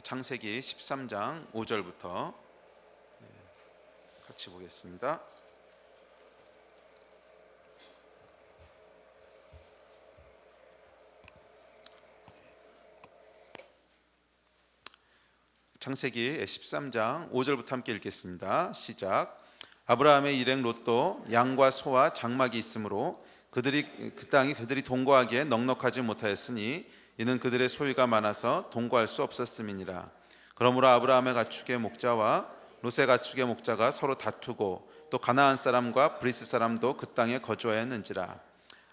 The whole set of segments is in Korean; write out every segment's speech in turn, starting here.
창세기 13장 5절부터 같이 보겠습니다. 창세기 13장 5절부터 함께 읽겠습니다. 시작. 아브라함의 일행 롯도 양과 소와 장막이 있으므로 그 땅이 그들이 동거하기에 넉넉하지 못하였으니 이는 그들의 소유가 많아서 동거할 수 없었음이니라. 그러므로 아브라함의 가축의 목자와 롯의 가축의 목자가 서로 다투고 또 가나안 사람과 브리스 사람도 그 땅에 거주하였는지라.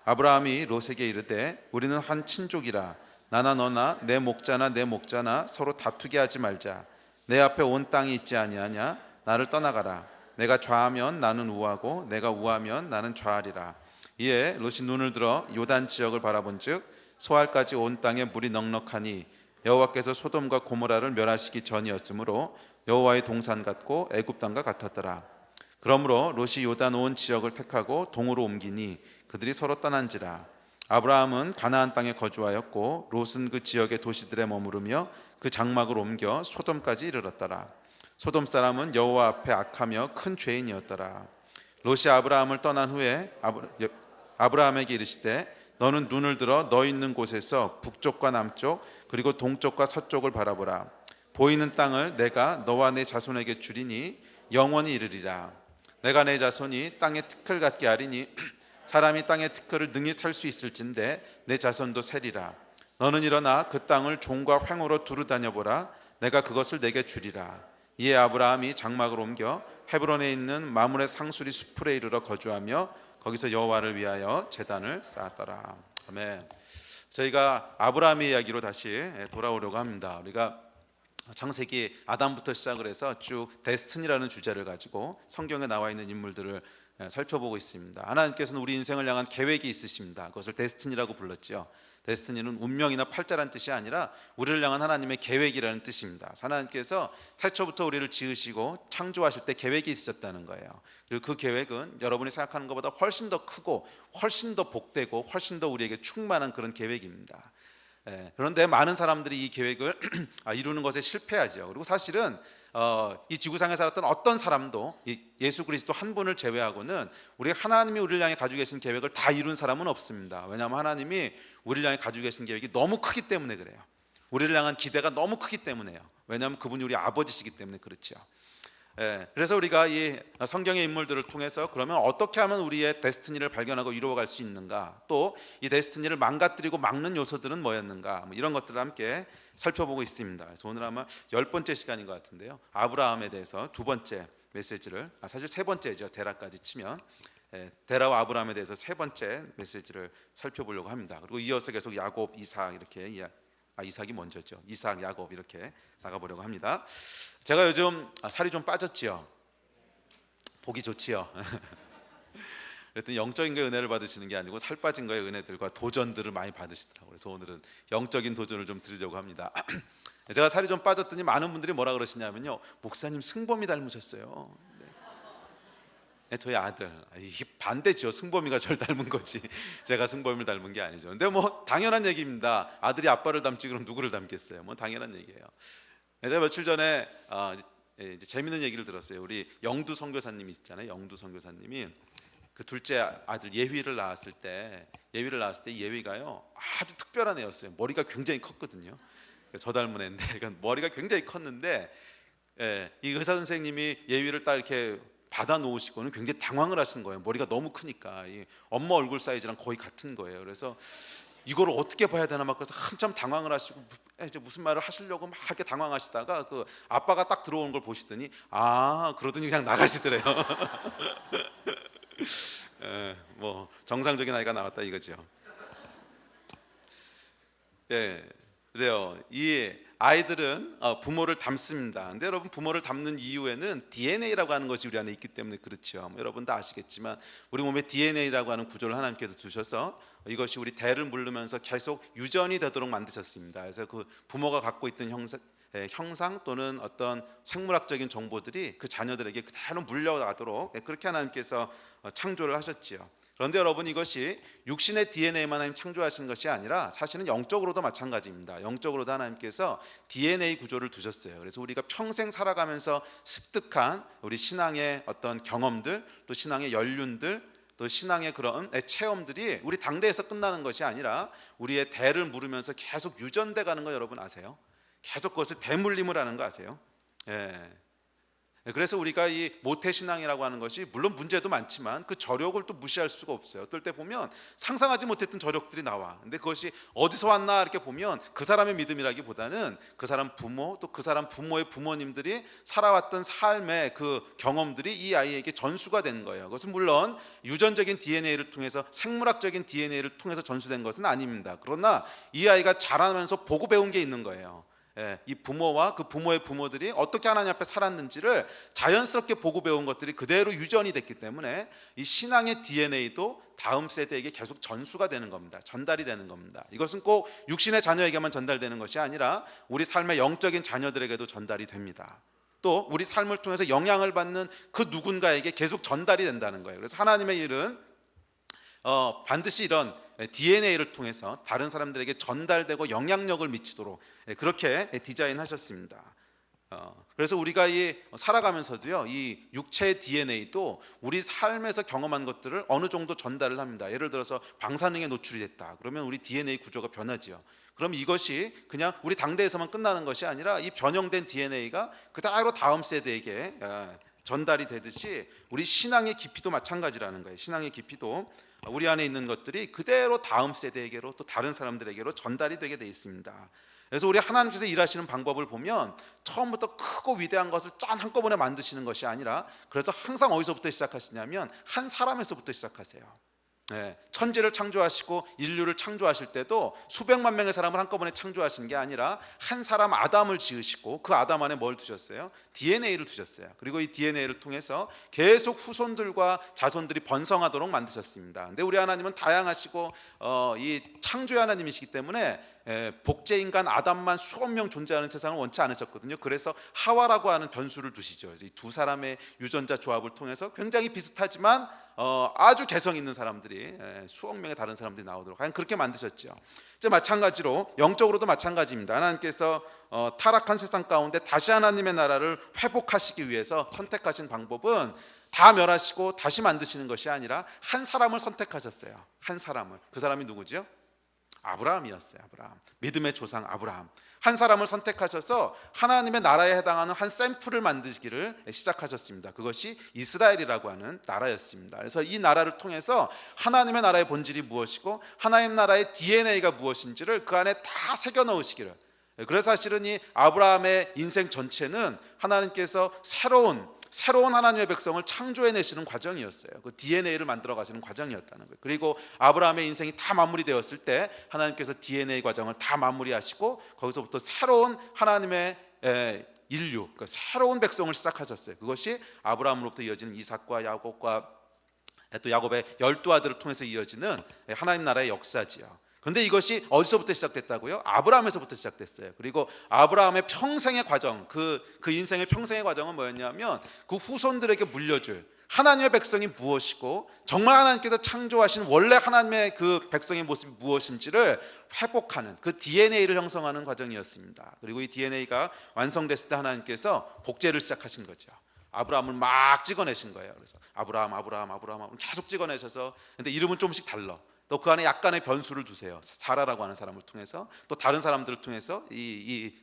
아브라함이 롯에게 이르되 우리는 한 친족이라 나나 너나 내 목자나 서로 다투게 하지 말자. 내 앞에 온 땅이 있지 아니하냐? 나를 떠나가라. 내가 좌하면 나는 우하고 내가 우하면 나는 좌하리라. 이에 롯이 눈을 들어 요단 지역을 바라본즉 소알까지 온 땅에 물이 넉넉하니 여호와께서 소돔과 고모라를 멸하시기 전이었으므로 여호와의 동산 같고 애굽 땅과 같았더라. 그러므로 롯이 요단 온 지역을 택하고 동으로 옮기니 그들이 서로 떠난지라. 아브라함은 가나안 땅에 거주하였고 롯은 그 지역의 도시들에 머무르며 그 장막을 옮겨 소돔까지 이르렀더라. 소돔 사람은 여호와 앞에 악하며 큰 죄인이었더라. 롯이 아브라함을 떠난 후에 아브라함에게 이르시되 너는 눈을 들어 너 있는 곳에서 북쪽과 남쪽 그리고 동쪽과 서쪽을 바라보라. 보이는 땅을 내가 너와 내 자손에게 주리니 영원히 이르리라. 내가 내 자손이 땅의 티끌 같게 하리니 사람이 땅의 티끌을 능히 셀 수 있을진데 내 자손도 세리라. 너는 일어나 그 땅을 종과 횡으로 두루 다녀보라. 내가 그것을 내게 주리라. 이에 아브라함이 장막을 옮겨 헤브론에 있는 마므레 상수리 수풀에 이르러 거주하며 거기서 여호와를 위하여 제단을 쌓았더라. 아멘. 저희가 아브라함의 이야기로 다시 돌아오려고 합니다. 우리가 창세기 아담부터 시작을 해서 쭉 데스티니라는 주제를 가지고 성경에 나와 있는 인물들을 살펴보고 있습니다. 하나님께서는 우리 인생을 향한 계획이 있으십니다. 그것을 데스티니라고 불렀죠. 데스티니는 운명이나 팔자라는 뜻이 아니라 우리를 향한 하나님의 계획이라는 뜻입니다. 하나님께서 태초부터 우리를 지으시고 창조하실 때 계획이 있으셨다는 거예요. 그리고 그 계획은 여러분이 생각하는 것보다 훨씬 더 크고 훨씬 더 복되고 훨씬 더 우리에게 충만한 그런 계획입니다. 그런데 많은 사람들이 이 계획을 이루는 것에 실패하죠. 그리고 사실은 이 지구상에 살았던 어떤 사람도 예수 그리스도 한 분을 제외하고는 하나님이 우리를 향해 가지고 계신 계획을 다 이룬 사람은 없습니다. 왜냐하면 하나님이 우리를 향해 가지고 계신 계획이 너무 크기 때문에 그래요. 우리를 향한 기대가 너무 크기 때문에요. 왜냐하면 그분이 우리 아버지시기 때문에 그렇죠. 그래서 우리가 이 성경의 인물들을 통해서 그러면 어떻게 하면 우리의 데스티니를 발견하고 이루어갈 수 있는가, 또 이 데스티니를 망가뜨리고 막는 요소들은 뭐였는가, 이런 것들을 함께 살펴보고 있습니다. 그래서 오늘 아마 10번째 시간인 것 같은데요, 아브라함에 대해서 두 번째 메시지를, 사실 세 번째죠, 데라까지 치면 데라와 아브라함에 대해서 세 번째 메시지를 살펴보려고 합니다. 그리고 이어서 계속 야곱, 이삭 이렇게 이삭이 먼저죠. 이삭, 야곱 이렇게 나가보려고 합니다. 제가 요즘 살이 좀 빠졌지요. 보기 좋지요. 그랬더니 영적인 거에 은혜를 받으시는 게 아니고 살 빠진 거에 은혜들과 도전들을 많이 받으시더라고요. 그래서 오늘은 영적인 도전을 좀 드리려고 합니다. 제가 살이 좀 빠졌더니 많은 분들이 뭐라 그러시냐면요, 목사님 승범이 닮으셨어요. 저희 아들, 이게 반대죠. 승범이가 저를 닮은 거지 제가 승범이를 닮은 게 아니죠. 근데 뭐 당연한 얘기입니다. 아들이 아빠를 닮지 그럼 누구를 닮겠어요? 뭐 당연한 얘기예요. 제가 며칠 전에 이제 재밌는 얘기를 들었어요. 우리 영두 선교사님이 있잖아요. 영두 선교사님이 그 둘째 아들 예휘를 낳았을 때 예휘가요 아주 특별한 애였어요. 머리가 굉장히 컸거든요. 저 닮은 애인데 머리가 굉장히 컸는데 이 의사 선생님이 예휘를 딱 이렇게 받아 놓으시고는 굉장히 당황을 하신 거예요. 머리가 너무 크니까 엄마 얼굴 사이즈랑 거의 같은 거예요. 그래서 이걸 어떻게 봐야 되나 막 그래서 한참 당황을 하시고 이제 무슨 말을 하시려고 막 이렇게 당황하시다가 그 아빠가 딱 들어오는 걸 보시더니 그러더니 그냥 나가시더래요. 뭐 정상적인 아이가 나왔다 이거죠. 그래요. 이 아이들은 부모를 닮습니다. 근데 여러분, 부모를 닮는 이유에는 DNA라고 하는 것이 우리 안에 있기 때문에 그렇죠. 여러분 다 아시겠지만 우리 몸에 DNA라고 하는 구조를 하나님께서 두셔서 이것이 우리 대를 물르면서 계속 유전이 되도록 만드셨습니다. 그래서 그 부모가 갖고 있던 형상 또는 어떤 생물학적인 정보들이 그 자녀들에게 그대로 물려가도록 그렇게 하나님께서 창조를 하셨지요. 그런데 여러분, 이것이 육신의 DNA만 하나님 창조하신 것이 아니라 사실은 영적으로도 마찬가지입니다. 영적으로도 하나님께서 DNA 구조를 두셨어요. 그래서 우리가 평생 살아가면서 습득한 우리 신앙의 어떤 경험들, 또 신앙의 연륜들, 또 신앙의 그런 체험들이 우리 당대에서 끝나는 것이 아니라 우리의 대를 물으면서 계속 유전돼 가는 거 여러분 아세요? 계속 그것을 대물림을 하는 거 아세요? 그래서 우리가 이 모태신앙이라고 하는 것이 물론 문제도 많지만 그 저력을 또 무시할 수가 없어요. 어떨 때 보면 상상하지 못했던 저력들이 나와. 근데 그것이 어디서 왔나 이렇게 보면 그 사람의 믿음이라기보다는 그 사람 부모, 또 그 사람 부모의 부모님들이 살아왔던 삶의 그 경험들이 이 아이에게 전수가 된 거예요. 그것은 물론 유전적인 DNA를 통해서, 생물학적인 DNA를 통해서 전수된 것은 아닙니다. 그러나 이 아이가 자라면서 보고 배운 게 있는 거예요. 이 부모와 그 부모의 부모들이 어떻게 하나님 앞에 살았는지를 자연스럽게 보고 배운 것들이 그대로 유전이 됐기 때문에 이 신앙의 DNA도 다음 세대에게 계속 전수가 되는 겁니다. 전달이 되는 겁니다. 이것은 꼭 육신의 자녀에게만 전달되는 것이 아니라 우리 삶의 영적인 자녀들에게도 전달이 됩니다. 또 우리 삶을 통해서 영향을 받는 그 누군가에게 계속 전달이 된다는 거예요. 그래서 하나님의 일은 반드시 이런 DNA를 통해서 다른 사람들에게 전달되고 영향력을 미치도록 그렇게 디자인하셨습니다. 그래서 우리가 살아가면서도요, 이 육체의 DNA도 우리 삶에서 경험한 것들을 어느 정도 전달을 합니다. 예를 들어서 방사능에 노출이 됐다. 그러면 우리 DNA 구조가 변하지요. 그럼 이것이 그냥 우리 당대에서만 끝나는 것이 아니라 이 변형된 DNA가 그대로 다음 세대에게 전달이 되듯이 우리 신앙의 깊이도 마찬가지라는 거예요. 신앙의 깊이도 우리 안에 있는 것들이 그대로 다음 세대에게로, 또 다른 사람들에게로 전달이 되게 돼 있습니다. 그래서 우리 하나님께서 일하시는 방법을 보면 처음부터 크고 위대한 것을 짠 한꺼번에 만드시는 것이 아니라, 그래서 항상 어디서부터 시작하시냐면 한 사람에서부터 시작하세요. 천지를 창조하시고 인류를 창조하실 때도 수백만 명의 사람을 한꺼번에 창조하신 게 아니라 한 사람 아담을 지으시고 그 아담 안에 뭘 두셨어요? DNA를 두셨어요. 그리고 이 DNA를 통해서 계속 후손들과 자손들이 번성하도록 만드셨습니다. 근데 우리 하나님은 다양하시고 이 창조의 하나님이시기 때문에 복제인간 아담만 수억 명 존재하는 세상을 원치 않으셨거든요. 그래서 하와라고 하는 변수를 두시죠. 이 두 사람의 유전자 조합을 통해서 굉장히 비슷하지만 아주 개성 있는 사람들이, 수억 명의 다른 사람들이 나오도록 그렇게 만드셨죠. 이제 마찬가지로 영적으로도 마찬가지입니다. 하나님께서 타락한 세상 가운데 다시 하나님의 나라를 회복하시기 위해서 선택하신 방법은 다 멸하시고 다시 만드시는 것이 아니라 한 사람을 선택하셨어요. 한 사람을. 그 사람이 누구죠? 아브라함이었어요. 아브라함, 믿음의 조상 아브라함. 한 사람을 선택하셔서 하나님의 나라에 해당하는 한 샘플을 만드시기를 시작하셨습니다. 그것이 이스라엘이라고 하는 나라였습니다. 그래서 이 나라를 통해서 하나님의 나라의 본질이 무엇이고 하나님 나라의 DNA가 무엇인지를 그 안에 다 새겨 넣으시기를. 그래서 사실은 이 아브라함의 인생 전체는 하나님께서 새로운 하나님의 백성을 창조해내시는 과정이었어요. 그 DNA를 만들어 가시는 과정이었다는 거예요. 그리고 아브라함의 인생이 다 마무리되었을 때 하나님께서 DNA 과정을 다 마무리하시고 거기서부터 새로운 하나님의 인류, 그러니까 새로운 백성을 시작하셨어요. 그것이 아브라함으로부터 이어지는 이삭과 야곱과 또 야곱의 12아들을 통해서 이어지는 하나님 나라의 역사지요. 그런데 이것이 어디서부터 시작됐다고요? 아브라함에서부터 시작됐어요. 그리고 아브라함의 평생의 과정, 그 인생의 평생의 과정은 뭐였냐면 그 후손들에게 물려줄 하나님의 백성이 무엇이고 정말 하나님께서 창조하신 원래 하나님의 그 백성의 모습이 무엇인지를 회복하는, 그 DNA를 형성하는 과정이었습니다. 그리고 이 DNA가 완성됐을 때 하나님께서 복제를 시작하신 거죠. 아브라함을 막 찍어내신 거예요. 그래서 아브라함 계속 찍어내셔서, 근데 이름은 조금씩 달라. 또 그 안에 약간의 변수를 두세요. 사라라고 하는 사람을 통해서, 또 다른 사람들을 통해서 이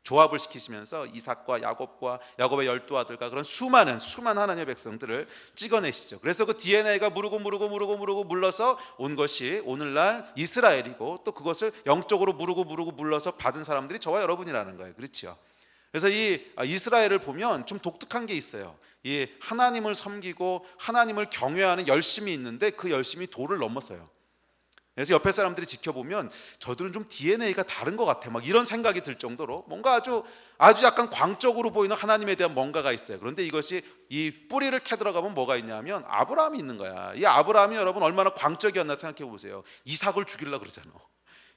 조합을 시키시면서 이삭과 야곱과 야곱의 12아들과 그런 수많은 하나님의 백성들을 찍어내시죠. 그래서 그 DNA가 무르고 물러서 온 것이 오늘날 이스라엘이고, 또 그것을 영적으로 무르고 물러서 받은 사람들이 저와 여러분이라는 거예요. 그렇죠? 그래서 이 이스라엘을 보면 좀 독특한 게 있어요. 이 하나님을 섬기고 하나님을 경외하는 열심이 있는데 그 열심이 도를 넘어서요. 그래서 옆에 사람들이 지켜보면 저들은 좀 DNA가 다른 것 같아, 막 이런 생각이 들 정도로 뭔가 아주 약간 광적으로 보이는 하나님에 대한 뭔가가 있어요. 그런데 이것이 이 뿌리를 캐 들어가면 뭐가 있냐면 아브라함이 있는 거야. 이 아브라함이 여러분 얼마나 광적이었나 생각해 보세요. 이삭을 죽이려고 그러잖아.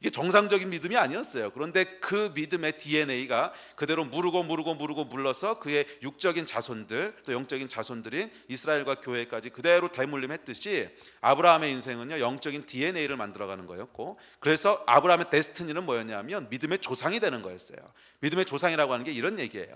이게 정상적인 믿음이 아니었어요. 그런데 그 믿음의 DNA가 그대로 무르고 물러서 그의 육적인 자손들, 또 영적인 자손들인 이스라엘과 교회까지 그대로 대물림했듯이 아브라함의 인생은요, 영적인 DNA를 만들어가는 거였고, 그래서 아브라함의 데스티니는 뭐였냐면 믿음의 조상이 되는 거였어요. 믿음의 조상이라고 하는 게 이런 얘기예요.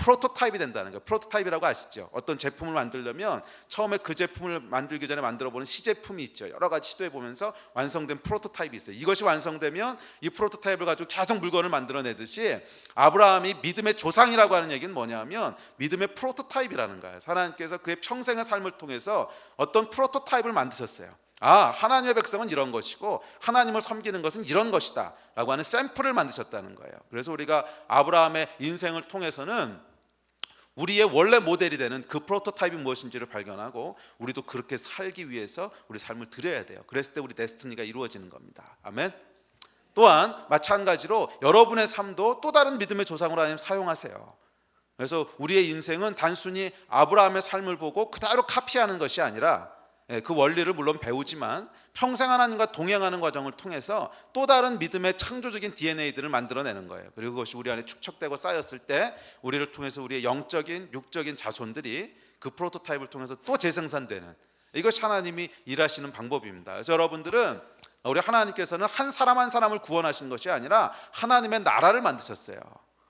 프로토타입이 된다는 거예요. 프로토타입이라고 아시죠? 어떤 제품을 만들려면 처음에 그 제품을 만들기 전에 만들어보는 시제품이 있죠. 여러 가지 시도해보면서 완성된 프로토타입이 있어요. 이것이 완성되면 이 프로토타입을 가지고 계속 물건을 만들어내듯이 아브라함이 믿음의 조상이라고 하는 얘기는 뭐냐면 믿음의 프로토타입이라는 거예요. 하나님께서 그의 평생의 삶을 통해서 어떤 프로토타입을 만드셨어요. 하나님의 백성은 이런 것이고 하나님을 섬기는 것은 이런 것이다 라고 하는 샘플을 만드셨다는 거예요. 그래서 우리가 아브라함의 인생을 통해서는 우리의 원래 모델이 되는 그 프로토타입이 무엇인지를 발견하고 우리도 그렇게 살기 위해서 우리 삶을 드려야 돼요. 그랬을 때 우리 데스티니가 이루어지는 겁니다. 아멘. 또한 마찬가지로 여러분의 삶도 또 다른 믿음의 조상으로 하나님 사용하세요. 그래서 우리의 인생은 단순히 아브라함의 삶을 보고 그대로 카피하는 것이 아니라 그 원리를 물론 배우지만 평생 하나님과 동행하는 과정을 통해서 또 다른 믿음의 창조적인 DNA들을 만들어내는 거예요. 그리고 그것이 우리 안에 축적되고 쌓였을 때 우리를 통해서 우리의 영적인 육적인 자손들이 그 프로토타입을 통해서 또 재생산되는, 이것이 하나님이 일하시는 방법입니다. 그래서 여러분들은 우리 하나님께서는 한 사람 한 사람을 구원하신 것이 아니라 하나님의 나라를 만드셨어요.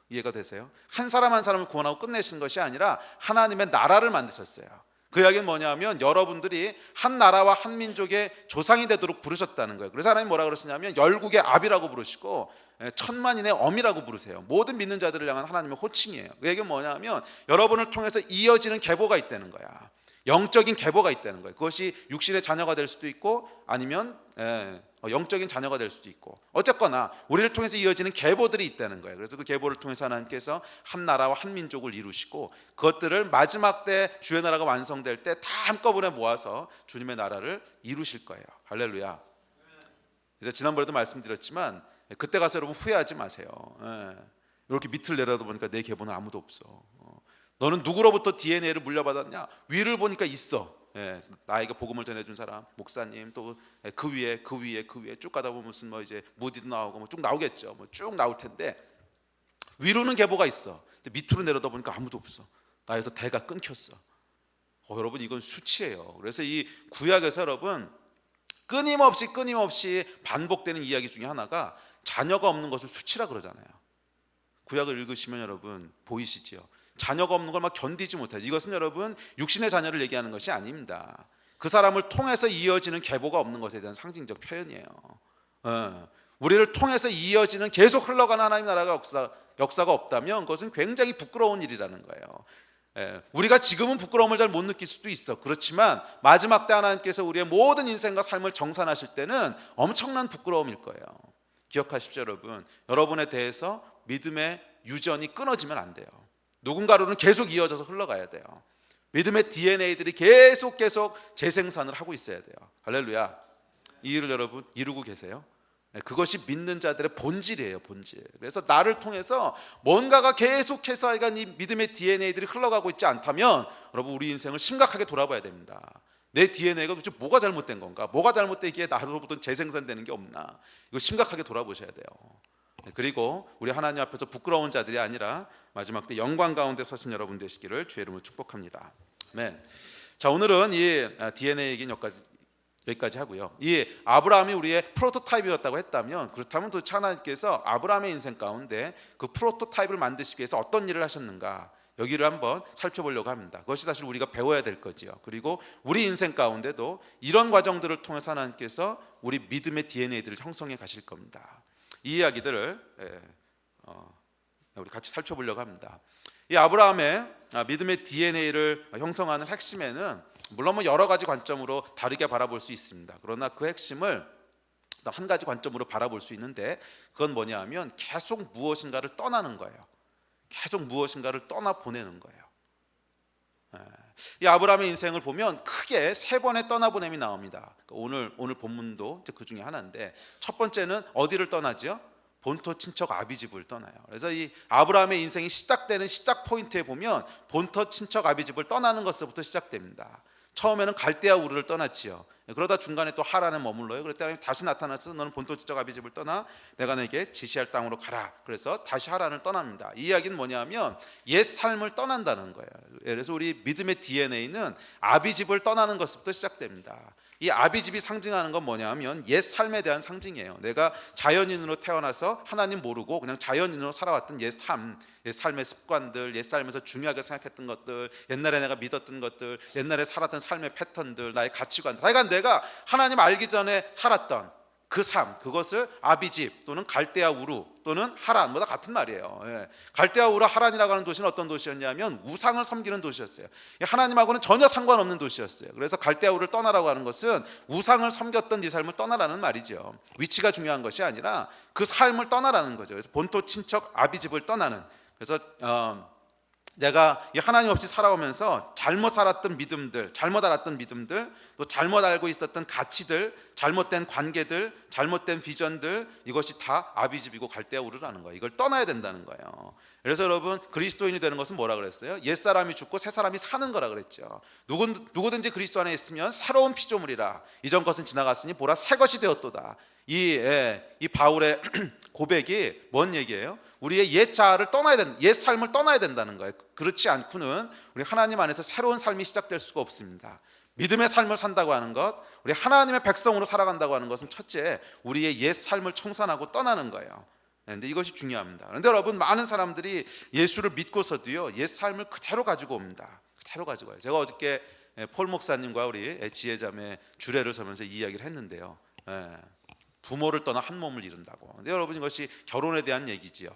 이해가 되세요? 한 사람 한 사람을 구원하고 끝내신 것이 아니라 하나님의 나라를 만드셨어요. 그 이야기는 뭐냐면 여러분들이 한 나라와 한 민족의 조상이 되도록 부르셨다는 거예요. 그래서 하나님 뭐라 그러시냐면 열국의 아비라고 부르시고 천만인의 엄이라고 부르세요. 모든 믿는 자들을 향한 하나님의 호칭이에요. 그 얘기는 뭐냐면 여러분을 통해서 이어지는 계보가 있다는 거야. 영적인 계보가 있다는 거예요. 그것이 육신의 자녀가 될 수도 있고 아니면 영적인 자녀가 될 수도 있고, 어쨌거나 우리를 통해서 이어지는 계보들이 있다는 거예요. 그래서 그 계보를 통해서 하나님께서 한 나라와 한 민족을 이루시고 그것들을 마지막 때 주의 나라가 완성될 때 다 한꺼번에 모아서 주님의 나라를 이루실 거예요. 할렐루야. 그래서 지난번에도 말씀드렸지만 그때 가서 여러분 후회하지 마세요. 이렇게 밑을 내려다 보니까 내 계보는 아무도 없어. 너는 누구로부터 DNA를 물려받았냐? 위를 보니까 있어. 나에게 복음을 전해준 사람, 목사님, 또 그 위에 쭉 가다 보면 무슨 이제 무디도 나오고 쭉 나오겠죠. 쭉 나올 텐데 위로는 계보가 있어. 근데 밑으로 내려다 보니까 아무도 없어. 나에서 대가 끊겼어. 여러분 이건 수치예요. 그래서 이 구약에서 여러분 끊임없이 반복되는 이야기 중에 하나가 자녀가 없는 것을 수치라 그러잖아요. 구약을 읽으시면 여러분 보이시지요? 자녀가 없는 걸 막 견디지 못해요. 이것은 여러분 육신의 자녀를 얘기하는 것이 아닙니다. 그 사람을 통해서 이어지는 계보가 없는 것에 대한 상징적 표현이에요. 우리를 통해서 이어지는 계속 흘러가는 하나님 나라가 역사가 없다면 그것은 굉장히 부끄러운 일이라는 거예요. 우리가 지금은 부끄러움을 잘 못 느낄 수도 있어. 그렇지만 마지막 때 하나님께서 우리의 모든 인생과 삶을 정산하실 때는 엄청난 부끄러움일 거예요. 기억하십시오 여러분. 여러분에 대해서 믿음의 유전이 끊어지면 안 돼요. 누군가로는 계속 이어져서 흘러가야 돼요. 믿음의 DNA들이 계속 재생산을 하고 있어야 돼요. 할렐루야. 이 일을 여러분 이루고 계세요? 그것이 믿는 자들의 본질이에요. 본질. 그래서 나를 통해서 뭔가가 계속해서 이 믿음의 DNA들이 흘러가고 있지 않다면 여러분 우리 인생을 심각하게 돌아봐야 됩니다. 내 DNA가 도대체 뭐가 잘못된 건가? 뭐가 잘못되기에 나로부터 재생산되는 게 없나? 이거 심각하게 돌아보셔야 돼요. 그리고 우리 하나님 앞에서 부끄러운 자들이 아니라 마지막 때 영광 가운데 서신 여러분 되시기를 주의 이름으로 축복합니다. 네. 자, 오늘은 이 DNA 얘기는 여기까지 하고요. 이 아브라함이 우리의 프로토타입이었다고 했다면, 그렇다면 도대체 하나님께서 아브라함의 인생 가운데 그 프로토타입을 만드시기 위해서 어떤 일을 하셨는가, 여기를 한번 살펴보려고 합니다. 그것이 사실 우리가 배워야 될 거지요. 그리고 우리 인생 가운데도 이런 과정들을 통해서 하나님께서 우리 믿음의 DNA들을 형성해 가실 겁니다. 이 이야기들을 우리 같이 살펴보려고 합니다. 이 아브라함의 믿음의 DNA를 형성하는 핵심에는 물론 여러 가지 관점으로 다르게 바라볼 수 있습니다. 그러나 그 핵심을 한 가지 관점으로 바라볼 수 있는데, 그건 뭐냐 하면 계속 무엇인가를 떠나는 거예요. 계속 무엇인가를 떠나보내는 거예요. 이 아브라함의 인생을 보면 크게 세 번의 떠나보냄이 나옵니다. 오늘 본문도 그 중에 하나인데, 첫 번째는 어디를 떠나죠? 본토 친척 아비집을 떠나요. 그래서 이 아브라함의 인생이 시작되는 시작 포인트에 보면 본토 친척 아비집을 떠나는 것부터 시작됩니다. 처음에는 갈대아 우르를 떠났지요. 그러다 중간에 또 하란에 머물러요. 그랬더니 하나님 다시 나타나서 너는 본토 지적 아비집을 떠나 내가 내게 지시할 땅으로 가라. 그래서 다시 하란을 떠납니다. 이 이야기는 뭐냐면 옛 삶을 떠난다는 거예요. 그래서 우리 믿음의 DNA는 아비집을 떠나는 것부터 시작됩니다. 이 아비집이 상징하는 건 뭐냐면 옛 삶에 대한 상징이에요. 내가 자연인으로 태어나서 하나님 모르고 그냥 자연인으로 살아왔던 옛 삶의 습관들, 옛 삶에서 중요하게 생각했던 것들, 옛날에 내가 믿었던 것들, 옛날에 살았던 삶의 패턴들, 나의 가치관들, 하여간 내가 하나님 알기 전에 살았던 그 삶, 그것을 아비집 또는 갈대아 우루 또는 하란 뭐다 같은 말이에요. 갈대아 우루 하란이라고 하는 도시는 어떤 도시였냐면 우상을 섬기는 도시였어요. 하나님하고는 전혀 상관없는 도시였어요. 그래서 갈대아 우루를 떠나라고 하는 것은 우상을 섬겼던 네 삶을 떠나라는 말이죠. 위치가 중요한 것이 아니라 그 삶을 떠나라는 거죠. 그래서 본토 친척 아비집을 떠나는. 그래서 내가 하나님 없이 살아오면서 잘못 살았던 믿음들, 잘못 알았던 믿음들, 또 잘못 알고 있었던 가치들, 잘못된 관계들, 잘못된 비전들, 이것이 다 아비집이고 갈대아 우르라는 거예요. 이걸 떠나야 된다는 거예요. 그래서 여러분, 그리스도인이 되는 것은 뭐라 그랬어요? 옛사람이 죽고 새사람이 사는 거라 그랬죠. 누구든지 그리스도 안에 있으면 새로운 피조물이라. 이전 것은 지나갔으니 보라 새 것이 되었도다. 이 바울의 고백이 뭔 얘기예요? 우리의 옛 자아를 떠나야 된다, 옛 삶을 떠나야 된다는 거예요. 그렇지 않고는 우리 하나님 안에서 새로운 삶이 시작될 수가 없습니다. 믿음의 삶을 산다고 하는 것, 우리 하나님의 백성으로 살아간다고 하는 것은 첫째, 우리의 옛 삶을 청산하고 떠나는 거예요. 그런데 이것이 중요합니다. 그런데 여러분, 많은 사람들이 예수를 믿고서도요, 옛 삶을 그대로 가지고 옵니다. 그대로 가지고 와요. 제가 어저께 폴 목사님과 우리 지혜자매 주례를 서면서 이 이야기를 했는데요. 부모를 떠나 한 몸을 이룬다고. 근데 여러분, 이것이 결혼에 대한 얘기지요.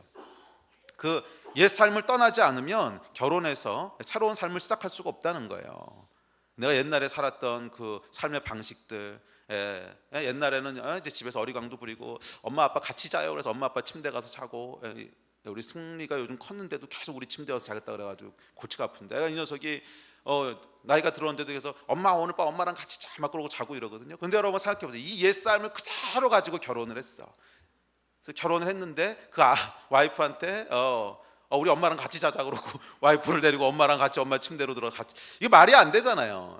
그 옛 삶을 떠나지 않으면 결혼해서 새로운 삶을 시작할 수가 없다는 거예요. 내가 옛날에 살았던 그 삶의 방식들, 옛날에는 이제 집에서 어리광도 부리고 엄마 아빠 같이 자요. 그래서 엄마 아빠 침대 가서 자고, 우리 승리가 요즘 컸는데도 계속 우리 침대 가서 자겠다 그래가지고 골치가 아픈데, 이 녀석이 나이가 들어왔는데도 그래서 엄마 오늘 밤 엄마랑 같이 자 막 그러고 자고 이러거든요. 근데 여러분 생각해보세요. 이 옛 삶을 그대로 가지고 결혼을 했어. 그래서 결혼을 했는데 그 와이프한테 우리 엄마랑 같이 자자 그러고 와이프를 데리고 엄마랑 같이 엄마 침대로 들어가 같이, 이거 말이 안 되잖아요.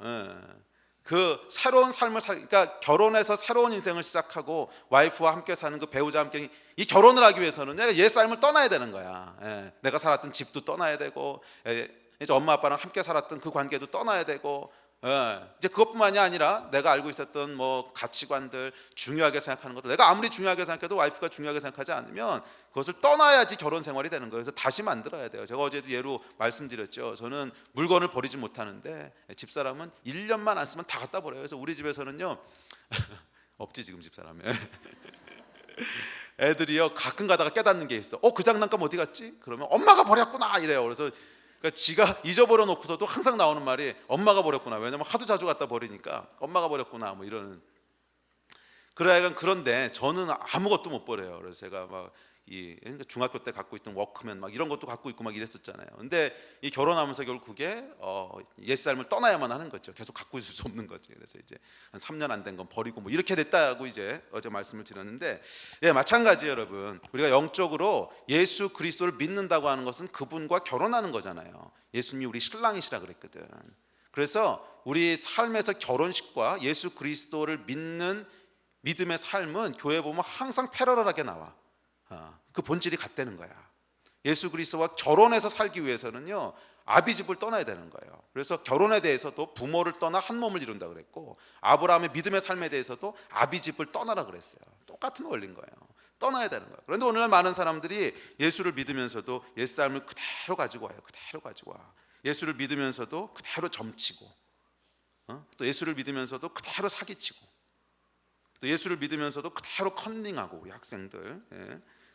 그 새로운 삶을 그러니까 결혼해서 새로운 인생을 시작하고 와이프와 함께 사는 그 배우자와 함께 이 결혼을 하기 위해서는 내가 옛 삶을 떠나야 되는 거야. 내가 살았던 집도 떠나야 되고, 이제 엄마 아빠랑 함께 살았던 그 관계도 떠나야 되고, 이제 그것뿐만이 아니라 내가 알고 있었던 뭐 가치관들, 중요하게 생각하는 것들, 내가 아무리 중요하게 생각해도 와이프가 중요하게 생각하지 않으면 그것을 떠나야지 결혼 생활이 되는 거예요. 그래서 다시 만들어야 돼요. 제가 어제도 예로 말씀드렸죠. 저는 물건을 버리지 못하는데 집사람은 1년만 안 쓰면 다 갖다 버려요. 그래서 우리 집에서는요 없지 지금 집사람이 애들이요 가끔 가다가 깨닫는 게 있어. 그 장난감 어디 갔지? 그러면 엄마가 버렸구나 이래요. 그래서 그러니까 지가 잊어버려 놓고서도 항상 나오는 말이 엄마가 버렸구나. 왜냐면 하도 자주 갖다 버리니까 엄마가 버렸구나 뭐 이러는. 그런데 저는 아무것도 못 버려요. 그래서 제가 막 그러니까 중학교 때 갖고 있던 워크맨 막 이런 것도 갖고 있고 막 이랬었잖아요. 근데 이 결혼하면서 결국에 옛 삶을 떠나야만 하는 거죠. 계속 갖고 있을 수 없는 거지. 그래서 이제 한 3년 안 된 건 버리고 뭐 이렇게 됐다고 이제 어제 말씀을 드렸는데, 마찬가지예요, 여러분. 우리가 영적으로 예수 그리스도를 믿는다고 하는 것은 그분과 결혼하는 거잖아요. 예수님이 우리 신랑이시라 그랬거든. 그래서 우리 삶에서 결혼식과 예수 그리스도를 믿는 믿음의 삶은 교회 보면 항상 패러럴하게 나와. 그 본질이 같다는 거야. 예수 그리스도와 결혼해서 살기 위해서는요 아비집을 떠나야 되는 거예요. 그래서 결혼에 대해서도 부모를 떠나 한 몸을 이룬다 그랬고, 아브라함의 믿음의 삶에 대해서도 아비집을 떠나라 그랬어요. 똑같은 원리인 거예요. 떠나야 되는 거예요. 그런데 오늘날 많은 사람들이 예수를 믿으면서도 옛 삶을 그대로 가지고 와요. 그대로 가지고 와. 예수를 믿으면서도 그대로 점치고, 또 예수를 믿으면서도 그대로 사기치고, 또 예수를 믿으면서도 그대로 컨닝하고, 우리 학생들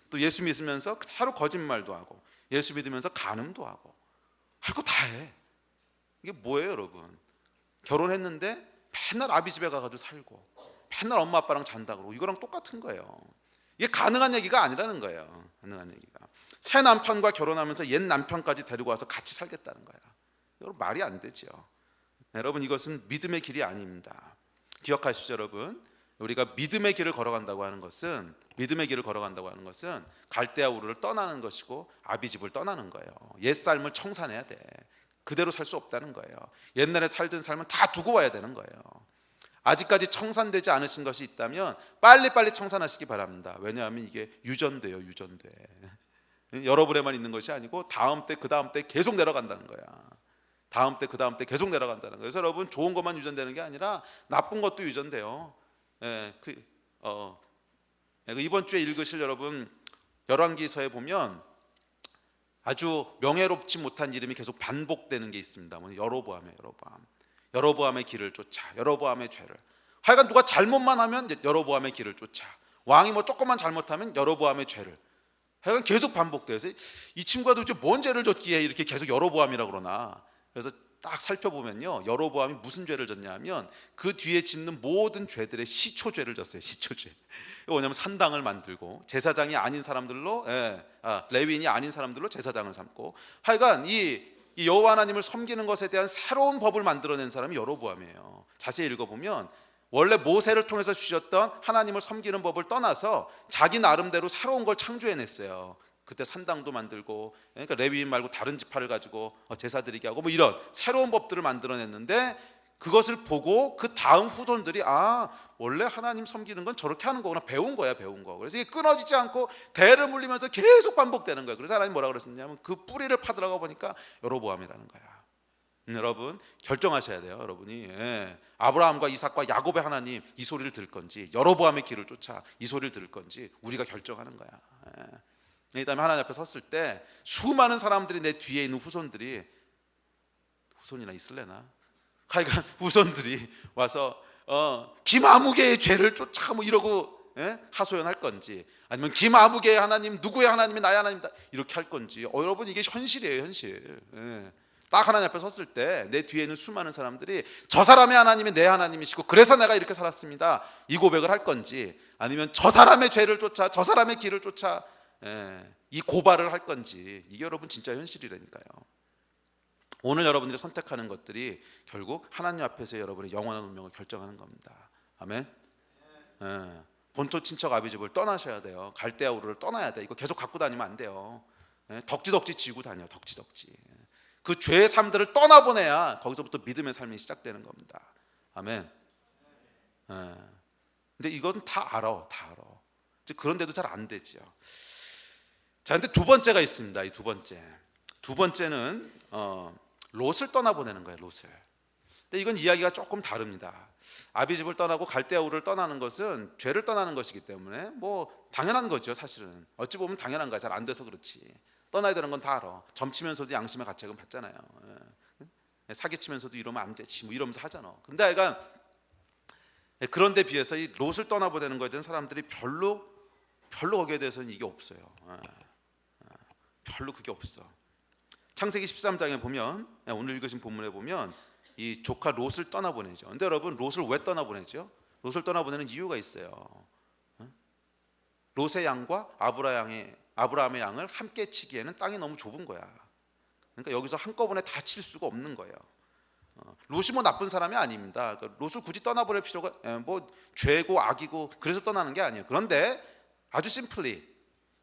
또 예수 믿으면서 그대로 거짓말도 하고, 예수 믿으면서 간음도 하고, 할 거 다 해. 이게 뭐예요, 여러분? 결혼했는데 맨날 아비 집에 가가지고 살고, 맨날 엄마 아빠랑 잔다 그러고, 이거랑 똑같은 거예요. 이게 가능한 얘기가 아니라는 거예요. 가능한 얘기가. 새 남편과 결혼하면서 옛 남편까지 데리고 와서 같이 살겠다는 거야. 여러분, 말이 안 되죠. 여러분, 이것은 믿음의 길이 아닙니다. 기억하십시오, 여러분. 우리가 믿음의 길을 걸어간다고 하는 것은 갈대아 우르를 떠나는 것이고 아비집을 떠나는 거예요. 옛 삶을 청산해야 돼. 그대로 살 수 없다는 거예요. 옛날에 살던 삶은 다 두고 와야 되는 거예요. 아직까지 청산되지 않으신 것이 있다면 빨리빨리 청산하시기 바랍니다. 왜냐하면 이게 유전돼요. 유전돼. 여러분에만 있는 것이 아니고 다음 때 그 다음 때 계속 내려간다는 거야. 다음 때 그 다음 때 계속 내려간다는 거예요. 그래서 여러분 좋은 것만 유전되는 게 아니라 나쁜 것도 유전돼요. 이번 주에 읽으실 여러분 열왕기서에 보면 아주 명예롭지 못한 이름이 계속 반복되는 게 있습니다. 여로보암이에요. 여로보암의 길을 쫓아, 여로보암의 죄를. 하여간 누가 잘못만 하면 여로보암의 길을 쫓아, 왕이 뭐 조금만 잘못하면 여로보암의 죄를. 하여간 계속 반복돼요. 그래서 이 친구가 도대체 뭔 죄를 졌기에 이렇게 계속 여로보암이라고 그러나. 그래서 딱 살펴보면요, 여로보암이 무슨 죄를 졌냐면 그 뒤에 짓는 모든 죄들의 시초죄를 졌어요. 시초죄. 뭐냐면 산당을 만들고 제사장이 아닌 사람들로, 레위인이 아닌 사람들로 제사장을 삼고, 하여간 이 여호와 하나님을 섬기는 것에 대한 새로운 법을 만들어낸 사람이 여로보암이에요. 자세히 읽어보면 원래 모세를 통해서 주셨던 하나님을 섬기는 법을 떠나서 자기 나름대로 새로운 걸 창조해냈어요. 그때 산당도 만들고, 그러니까 레위인 말고 다른 지파를 가지고 제사 드리게 하고 뭐 이런 새로운 법들을 만들어냈는데, 그것을 보고 그 다음 후손들이 원래 하나님 섬기는 건 저렇게 하는 거구나, 배운 거야. 그래서 이게 끊어지지 않고 대를 물리면서 계속 반복되는 거예요. 그래서 하나님 뭐라고 그랬냐면 그 뿌리를 파들어가 보니까 여로보암이라는 거야. 여러분 결정하셔야 돼요. 여러분이 아브라함과 이삭과 야곱의 하나님 이 소리를 들을 건지, 여로보암의 길을 쫓아 이 소리를 들을 건지 우리가 결정하는 거야. 그다음에 하나님 앞에 섰을 때 수많은 사람들이 내 뒤에 있는 후손이나 있을래나? 하여간 후손들이 와서 김아무개의 죄를 쫓아 뭐 이러고 하소연할 건지, 아니면 김아무개의 하나님, 누구의 하나님이 나의 하나님이다 이렇게 할 건지. 여러분 이게 현실이에요. 현실. 딱 하나님 앞에 섰을 때 내 뒤에 있는 수많은 사람들이 저 사람의 하나님이 내 하나님이시고 그래서 내가 이렇게 살았습니다 이 고백을 할 건지, 아니면 저 사람의 죄를 쫓아 저 사람의 길을 쫓아 이 고발을 할 건지. 이게 여러분 진짜 현실이라니까요. 오늘 여러분들이 선택하는 것들이 결국 하나님 앞에서 여러분의 영원한 운명을 결정하는 겁니다. 아멘. 본토 친척 아비집을 떠나셔야 돼요. 갈대아 우르를 떠나야 돼. 이거 계속 갖고 다니면 안 돼요. 덕지덕지 지고 다녀. 덕지덕지. 그 죄의 삶들을 떠나보내야 거기서부터 믿음의 삶이 시작되는 겁니다. 아멘. 근데 이건 다 알아. 그런데도 잘 안 되지요. 자, 근데 두 번째가 있습니다. 이 두 번째는 롯을 떠나보내는 거예요. 롯을. 근데 이건 이야기가 조금 다릅니다. 아비집을 떠나고 갈대아 우르를 떠나는 것은 죄를 떠나는 것이기 때문에 뭐 당연한 거죠. 사실은 어찌 보면 당연한 거야. 잘 안 돼서 그렇지. 떠나야 되는 건 다 알아. 점치면서도 양심의 가책은 받잖아요. 사기치면서도 이러면 안 되지 뭐 이러면서 하잖아. 근데 약간 그런데 비해서 이 롯을 떠나보내는 것에 대한 사람들이 별로 거기에 대해서는 이게 없어요. 별로 그게 없어. 창세기 13장에 보면, 오늘 읽으신 본문에 보면 이 조카 롯을 떠나보내죠. 근데 여러분 롯을 왜 떠나보내죠? 롯을 떠나보내는 이유가 있어요. 롯의 양과 아브라함의 양을 함께 치기에는 땅이 너무 좁은 거야. 그러니까 여기서 한꺼번에 다 칠 수가 없는 거예요. 롯이 뭐 나쁜 사람이 아닙니다. 그러니까 롯을 굳이 떠나보낼 필요가 뭐 죄고 악이고 그래서 떠나는 게 아니에요. 그런데 아주 심플리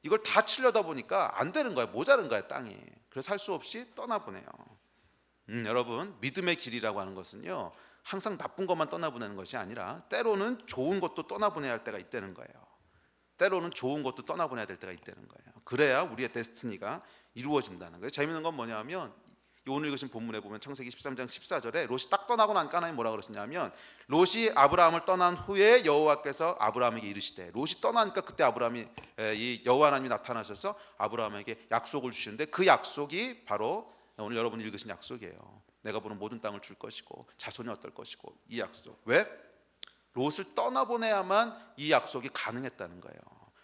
이걸 다 치려다 보니까 안 되는 거야. 모자른 거야 땅이. 그래서 할 수 없이 떠나보내요. 여러분 믿음의 길이라고 하는 것은요 항상 나쁜 것만 떠나보내는 것이 아니라 때로는 좋은 것도 떠나보내야 할 때가 있다는 거예요. 때로는 좋은 것도 떠나보내야 될 때가 있다는 거예요. 그래야 우리의 데스티니가 이루어진다는 거예요. 재미있는 건 뭐냐면 오늘 읽으신 본문에 보면 창세기 13장 14절에 롯이 딱 떠나고 나니까 하나님 뭐라고 그러셨냐면, 롯이 아브라함을 떠난 후에 여호와께서 아브라함에게 이르시되, 롯이 떠나니까 그때 이 여호와 하나님이 나타나셔서 아브라함에게 약속을 주시는데 그 약속이 바로 오늘 여러분이 읽으신 약속이에요. 내가 보는 모든 땅을 줄 것이고 자손이 어떨 것이고. 이 약속. 왜? 롯을 떠나보내야만 이 약속이 가능했다는 거예요.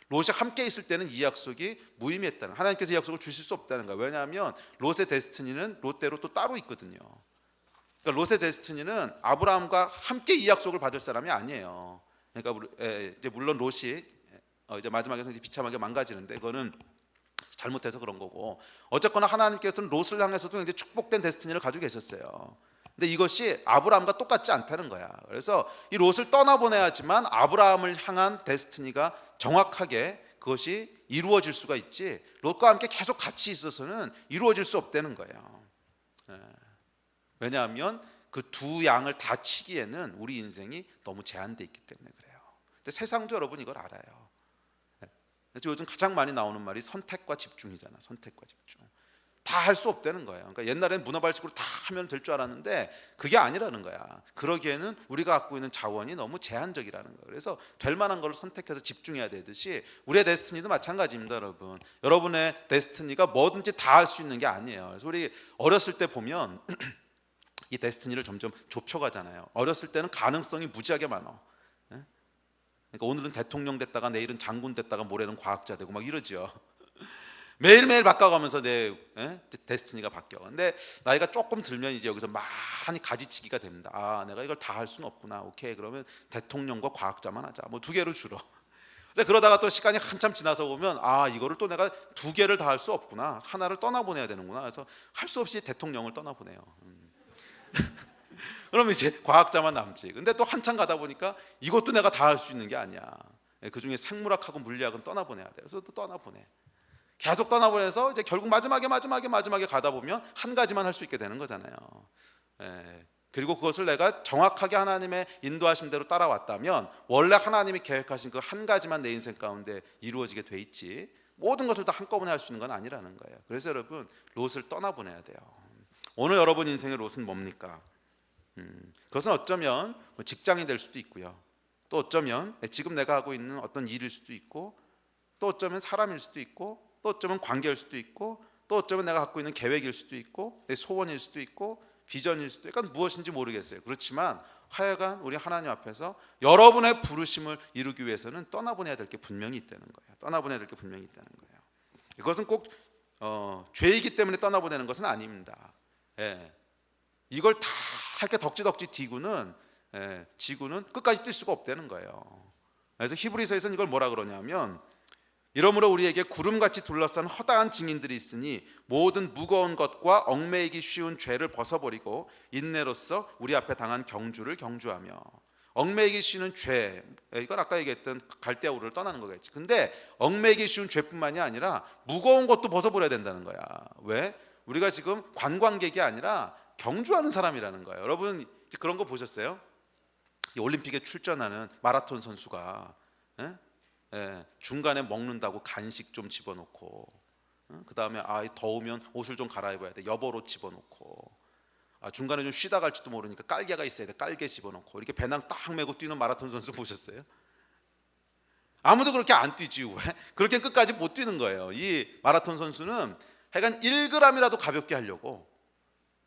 롯이 함께 있을 때는 이 약속이 무의미했다는, 하나님께서 이 약속을 주실 수 없다는 거예요. 왜냐하면 롯의 데스티니는 롯대로 또 따로 있거든요. 그러니까 롯의 데스티니는 아브라함과 함께 이 약속을 받을 사람이 아니에요. 그러니까 이제 물론 롯이 이제 마지막에 비참하게 망가지는데 그거는 잘못해서 그런 거고, 어쨌거나 하나님께서는 롯을 향해서도 이제 축복된 데스티니를 가지고 계셨어요. 근데 이것이 아브라함과 똑같지 않다는 거야. 그래서 이 롯을 떠나보내야지만 아브라함을 향한 데스티니가 정확하게 그것이 이루어질 수가 있지, 롯과 함께 계속 같이 있어서는 이루어질 수 없다는 거예요. 왜냐하면 그 두 양을 다 치기에는 우리 인생이 너무 제한되어 있기 때문에 그래요. 근데 세상도 여러분 이걸 알아요. 그래서 요즘 가장 많이 나오는 말이 선택과 집중이잖아. 선택과 집중. 다 할 수 없다는 거예요. 그러니까 옛날에는 문어발식으로 다 하면 될 줄 알았는데 그게 아니라는 거야. 그러기에는 우리가 갖고 있는 자원이 너무 제한적이라는 거예요. 그래서 될 만한 걸 선택해서 집중해야 되듯이 우리의 데스티니도 마찬가지입니다, 여러분. 여러분의 데스티니가 뭐든지 다 할 수 있는 게 아니에요. 그래서 우리 어렸을 때 보면 이 데스티니를 점점 좁혀가잖아요. 어렸을 때는 가능성이 무지하게 많아. 그러니까 오늘은 대통령 됐다가 내일은 장군 됐다가 모레는 과학자 되고 막 이러죠. 매일매일 바꿔가면서 내 데스티니가 바뀌어. 근데 나이가 조금 들면 이제 여기서 많이 가지치기가 됩니다. 아, 내가 이걸 다 할 수는 없구나. 오케이, 그러면 대통령과 과학자만 하자. 뭐 두 개로 줄어. 그러다가 또 시간이 한참 지나서 보면 아, 이거를 또 내가 두 개를 다 할 수 없구나. 하나를 떠나보내야 되는구나. 그래서 할 수 없이 대통령을 떠나보내요. 그러면 이제 과학자만 남지. 근데 또 한참 가다 보니까 이것도 내가 다 할 수 있는 게 아니야. 그 중에 생물학하고 물리학은 떠나보내야 돼. 그래서 또 떠나보내. 계속 떠나보내서 이제 결국 마지막에 가다 보면 한 가지만 할 수 있게 되는 거잖아요. 그리고 그것을 내가 정확하게 하나님의 인도하심대로 따라왔다면 원래 하나님이 계획하신 그 한 가지만 내 인생 가운데 이루어지게 돼 있지 모든 것을 다 한꺼번에 할 수 있는 건 아니라는 거예요. 그래서 여러분 롯을 떠나보내야 돼요. 오늘 여러분 인생의 롯은 뭡니까? 그것은 어쩌면 직장이 될 수도 있고요. 또 어쩌면 지금 내가 하고 있는 어떤 일일 수도 있고 또 어쩌면 사람일 수도 있고 또 어쩌면 관계일 수도 있고 또 어쩌면 내가 갖고 있는 계획일 수도 있고 내 소원일 수도 있고 비전일 수도 있고 무엇인지 모르겠어요. 그렇지만 하여간 우리 하나님 앞에서 여러분의 부르심을 이루기 위해서는 떠나보내야 될 게 분명히 있다는 거예요. 떠나보내야 될 게 분명히 있다는 거예요. 이것은 꼭 죄이기 때문에 떠나보내는 것은 아닙니다. 이걸 다 할 게 덕지덕지 지구는 끝까지 뛸 수가 없다는 거예요. 그래서 히브리서에서는 이걸 뭐라 그러냐면 이러므로 우리에게 구름같이 둘러싼 허다한 증인들이 있으니 모든 무거운 것과 얽매이기 쉬운 죄를 벗어버리고 인내로써 우리 앞에 당한 경주를 경주하며. 얽매이기 쉬운 죄, 이건 아까 얘기했던 갈대아 우르를 떠나는 거겠지. 근데 얽매이기 쉬운 죄뿐만이 아니라 무거운 것도 벗어버려야 된다는 거야. 왜? 우리가 지금 관광객이 아니라 경주하는 사람이라는 거예요. 여러분 그런 거 보셨어요? 올림픽에 출전하는 마라톤 선수가 중간에 먹는다고 간식 좀 집어넣고 그 다음에 더우면 옷을 좀 갈아입어야 돼. 여벌옷 집어넣고 중간에 좀 쉬다 갈지도 모르니까 깔개가 있어야 돼. 깔개 집어넣고 이렇게 배낭 딱 메고 뛰는 마라톤 선수 보셨어요? 아무도 그렇게 안 뛰지. 왜? 그렇게 끝까지 못 뛰는 거예요. 이 마라톤 선수는 하여간 1g이라도 가볍게 하려고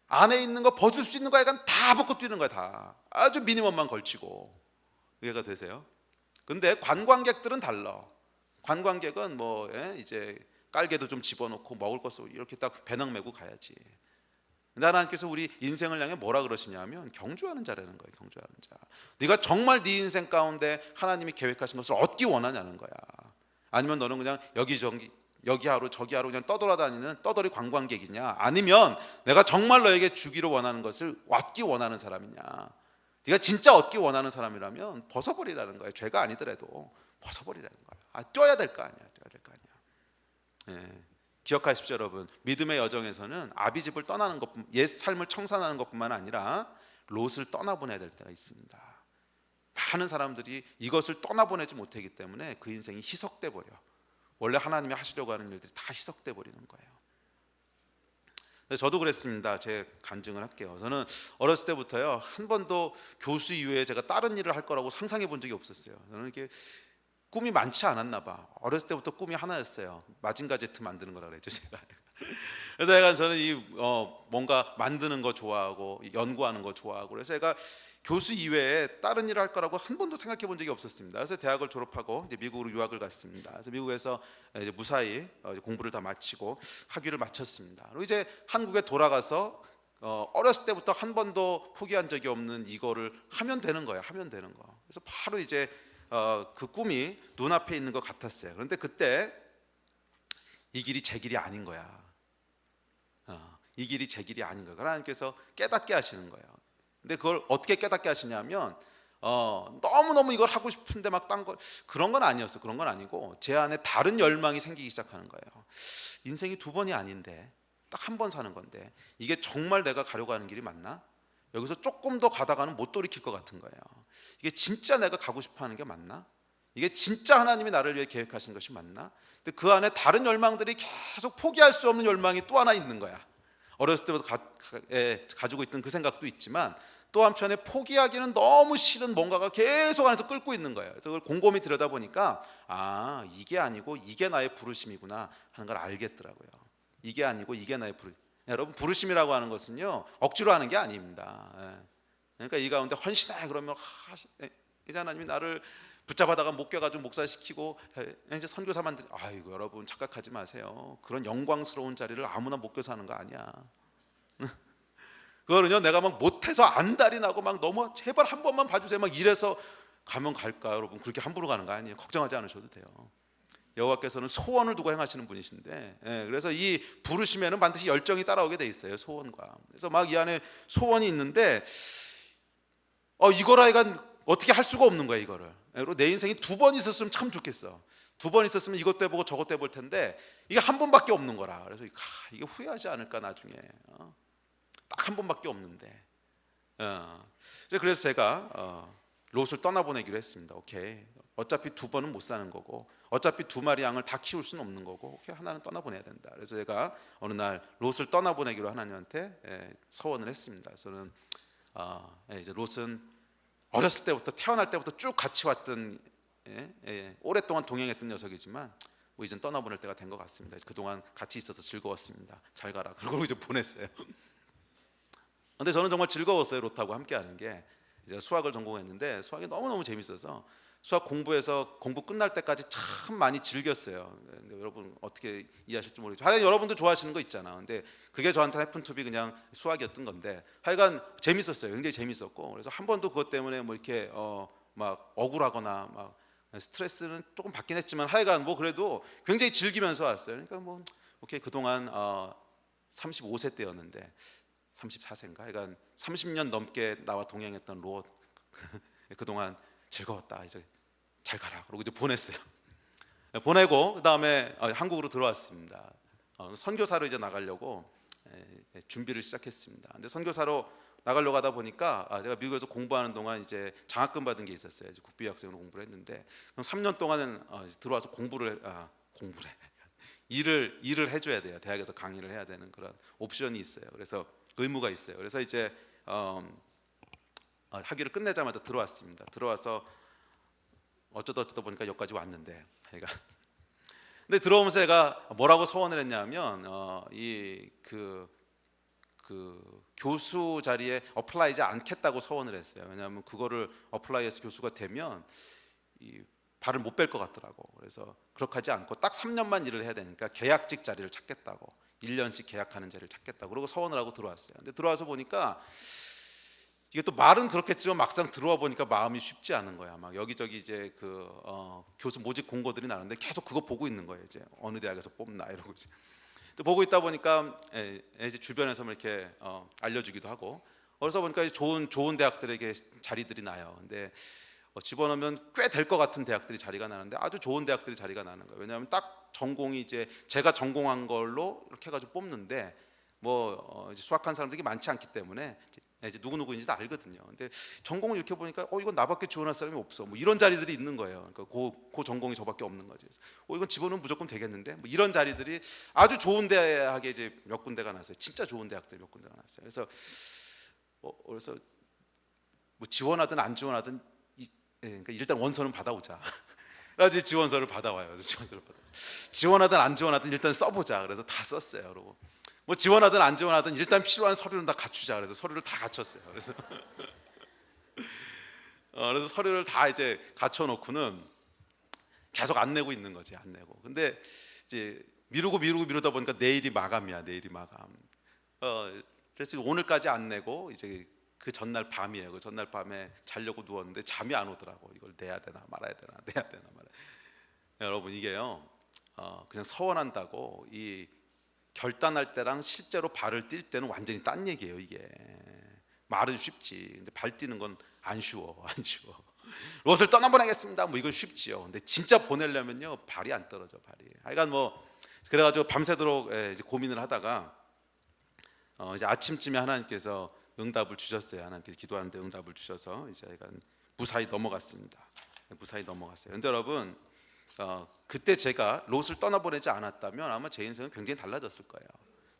안에 있는 거 벗을 수 있는 거 약간 다 벗고 뛰는 거야. 다 아주 미니멈만 걸치고. 이해가 되세요? 근데 관광객들은 달라. 관광객은 이제 깔개도 좀 집어넣고 먹을 것을 이렇게 딱 배낭 메고 가야지. 하나님께서 우리 인생을 향해 뭐라 그러시냐면 경주하는 자라는 거예요. 경주하는 자. 네가 정말 네 인생 가운데 하나님이 계획하신 것을 얻기 원하냐는 거야. 아니면 너는 그냥 여기 하루 저기 하루 그냥 떠돌아다니는 떠돌이 관광객이냐, 아니면 내가 정말 너에게 주기를 원하는 것을 얻기 원하는 사람이냐. 네가 진짜 얻기 원하는 사람이라면 벗어버리라는 거예요. 죄가 아니더라도 벗어버리라는 거야. 뛰어야 될 거 아니야. 뛰어야 될 거 아니야. 기억하십시오, 여러분. 믿음의 여정에서는 아비집을 떠나는 것, 옛 삶을 청산하는 것뿐만 아니라 롯을 떠나보내야 될 때가 있습니다. 많은 사람들이 이것을 떠나보내지 못하기 때문에 그 인생이 희석돼 버려. 원래 하나님이 하시려고 하는 일들이 다 희석돼 버리는 거예요. 저도 그랬습니다. 제 간증을 할게요. 저는 어렸을 때부터요 한 번도 교수 이외에 제가 다른 일을 할 거라고 상상해 본 적이 없었어요. 저는 이렇게 꿈이 많지 않았나 봐. 어렸을 때부터 꿈이 하나였어요. 마징가 제트 만드는 거라 그랬죠, 제가. 그래서 약간 저는 뭔가 만드는 거 좋아하고 연구하는 거 좋아하고 그래서 제가 교수 이외에 다른 일을 할 거라고 한 번도 생각해 본 적이 없었습니다. 그래서 대학을 졸업하고 이제 미국으로 유학을 갔습니다. 그래서 미국에서 이제 무사히 공부를 다 마치고 학위를 마쳤습니다. 그리고 이제 한국에 돌아가서 어렸을 때부터 한 번도 포기한 적이 없는 이거를 하면 되는 거예요. 하면 되는 거. 그래서 바로 이제 그 꿈이 눈앞에 있는 것 같았어요. 그런데 그때 이 길이 제 길이 아닌 거야. 이 길이 제 길이 아닌 거예요. 하나님께서 깨닫게 하시는 거예요. 근데 그걸 어떻게 깨닫게 하시냐면 너무너무 이걸 하고 싶은데 막 딴 걸 그런 건 아니었어요. 그런 건 아니고 제 안에 다른 열망이 생기기 시작하는 거예요. 인생이 두 번이 아닌데 딱 한 번 사는 건데 이게 정말 내가 가려고 하는 길이 맞나? 여기서 조금 더 가다가는 못 돌이킬 것 같은 거예요. 이게 진짜 내가 가고 싶어 하는 게 맞나? 이게 진짜 하나님이 나를 위해 계획하신 것이 맞나? 근데 그 안에 다른 열망들이 계속 포기할 수 없는 열망이 또 하나 있는 거야. 어렸을 때부터 가지고 있던 그 생각도 있지만 또 한편에 포기하기는 너무 싫은 뭔가가 계속 안에서 끌고 있는 거예요. 그래서 그걸 곰곰이 들여다보니까 이게 아니고 이게 나의 부르심이구나 하는 걸 알겠더라고요. 이게 아니고 이게 나의 부르심. 여러분, 부르심이라고 하는 것은요 억지로 하는 게 아닙니다. 그러니까 이 가운데 헌신해 그러면 이제 하나님이 나를 붙잡아다가 목껴가지고 목사시키고 이제 선교사만 아이고, 여러분 착각하지 마세요. 그런 영광스러운 자리를 아무나 목껴서 하는 거 아니야. 그거는요 내가 막 못해서 안달이 나고 막 너무 제발 한 번만 봐주세요 막 이래서 가면 갈까? 여러분, 그렇게 함부로 가는 거 아니에요. 걱정하지 않으셔도 돼요. 여호와께서는 소원을 두고 행하시는 분이신데, 그래서 이 부르심에는 반드시 열정이 따라오게 돼 있어요. 소원과. 그래서 막 이 안에 소원이 있는데 이거라 이건 어떻게 할 수가 없는 거야. 이거를 그리고 내 인생이 두 번 있었으면 참 좋겠어. 두 번 있었으면 이것도 해보고 저것도 해볼 텐데 이게 한 번밖에 없는 거라. 그래서 이게 후회하지 않을까 나중에. 딱 한 번밖에 없는데. 그래서 제가 롯을 떠나보내기로 했습니다. 오케이, 어차피 두 번은 못 사는 거고 어차피 두 마리 양을 다 키울 수는 없는 거고 오케이, 하나는 떠나보내야 된다. 그래서 제가 어느 날 롯을 떠나보내기로 하나님한테 서원을 했습니다. 저는 이제 롯은 어렸을 때부터 태어날 때부터 쭉 같이 왔던 오랫동안 동행했던 녀석이지만 뭐 이젠 떠나보낼 때가 된 것 같습니다. 그동안 같이 있어서 즐거웠습니다. 잘 가라. 그러고 이제 보냈어요. 근데 저는 정말 즐거웠어요. 롯하고 함께하는 게. 이제 수학을 전공했는데 수학이 너무너무 재밌어서 수학 공부해서 공부 끝날 때까지 참 많이 즐겼어요. 근데 여러분 어떻게 이해하실지 모르겠죠. 하여간 여러분도 좋아하시는 거 있잖아. 근데 그게 저한테 해픈투비 그냥 수학이었던 건데 하여간 재밌었어요. 굉장히 재밌었고 그래서 한 번도 그것 때문에 뭐 이렇게 막 억울하거나 막 스트레스는 조금 받긴 했지만 하여간 뭐 그래도 굉장히 즐기면서 왔어요. 그러니까 뭐 오케이, 그동안 35세 때였는데 34세인가 하여간 30년 넘게 나와 동행했던 롯 그동안 즐거웠다. 이제 잘 가라. 그러고 이제 보냈어요. 보내고 그다음에 한국으로 들어왔습니다. 선교사로 이제 나가려고 준비를 시작했습니다. 근데 선교사로 나가려고 하다 보니까 제가 미국에서 공부하는 동안 이제 장학금 받은 게 있었어요. 이제 국비학생으로 공부를 했는데 그럼 3년 동안은 들어와서 공부를 일을 해줘야 돼요. 대학에서 강의를 해야 되는 그런 옵션이 있어요. 그래서 의무가 있어요. 그래서 이제 학위를 끝내자마자 들어왔습니다. 들어와서 어쩌다 보니까 여기까지 왔는데 근데 들어오면서 제가 뭐라고 서원을 했냐면 그 교수 자리에 어플라이지 않겠다고 서원을 했어요. 왜냐하면 그거를 어플라이해서 교수가 되면 발을 못 뺄 것 같더라고. 그래서 그렇게 하지 않고 딱 3년만 일을 해야 되니까 계약직 자리를 찾겠다고, 1년씩 계약하는 자리를 찾겠다고 그러고 서원을 하고 들어왔어요. 근데 들어와서 보니까 이게 또 말은 그렇겠지만 막상 들어와 보니까 마음이 쉽지 않은 거야. 막 여기저기 이제 교수 모집 공고들이 나는데 계속 그거 보고 있는 거예요. 이제 어느 대학에서 뽑나 이러고 이제 또 보고 있다 보니까 이제 주변에서 이렇게 알려주기도 하고 그래서 보니까 좋은 대학들에게 자리들이 나요. 근데 집어넣으면 꽤 될 것 같은 대학들이 자리가 나는데 아주 좋은 대학들이 자리가 나는 거예요. 왜냐하면 딱 전공이 이제 제가 전공한 걸로 이렇게 해가지고 뽑는데 이제 수학한 사람들이 많지 않기 때문에 이제 누구인지 다 알거든요. 근데 전공을 이렇게 보니까 이건 나밖에 지원할 사람이 없어. 뭐 이런 자리들이 있는 거예요. 그러니까 그 전공이 저밖에 없는 거지. 이건 집어넣으면 무조건 되겠는데. 뭐 이런 자리들이 아주 좋은 대학에 이제 몇 군데가 났어요. 진짜 좋은 대학들 몇 군데가 났어요. 그래서 뭐 지원하든 안 지원하든 그러니까 일단 원서는 받아오자. 그래서 지원서를 받아와요. 그래서 지원하든 안 지원하든 일단 써보자. 그래서 다 썼어요. 그리고 뭐 지원하든 안 지원하든 일단 필요한 서류는 다 갖추자. 그래서 서류를 다 갖췄어요. 그래서 서류를 다 이제 갖춰놓고는 계속 안 내고 있는 거지. 안 내고. 근데 이제 미루다 보니까 내일이 마감이야. 내일이 마감. 그래서 오늘까지 안 내고 이제 그 전날 밤이에요. 그 전날 밤에 자려고 누웠는데 잠이 안 오더라고. 이걸 내야 되나 말아야 되나 내야 되나 말아야. 여러분 이게요. 그냥 서원한다고 이 결단할 때랑 실제로 발을 뛸 때는 완전히 딴 얘기예요. 이게 말은 쉽지, 근데 발 뛰는 건 안 쉬워. 롯을 떠나보내겠습니다. 뭐 이건 쉽지요. 근데 진짜 보내려면요 발이 안 떨어져. 발이. 하여간 그래가지고 밤새도록 이제 고민을 하다가 이제 아침쯤에 하나님께서 응답을 주셨어요. 하나님께서 기도하는데 응답을 주셔서 이제 제가 무사히 넘어갔습니다. 무사히 넘어갔어요. 그런데 여러분, 그때 제가 롯을 떠나보내지 않았다면 아마 제 인생은 굉장히 달라졌을 거예요.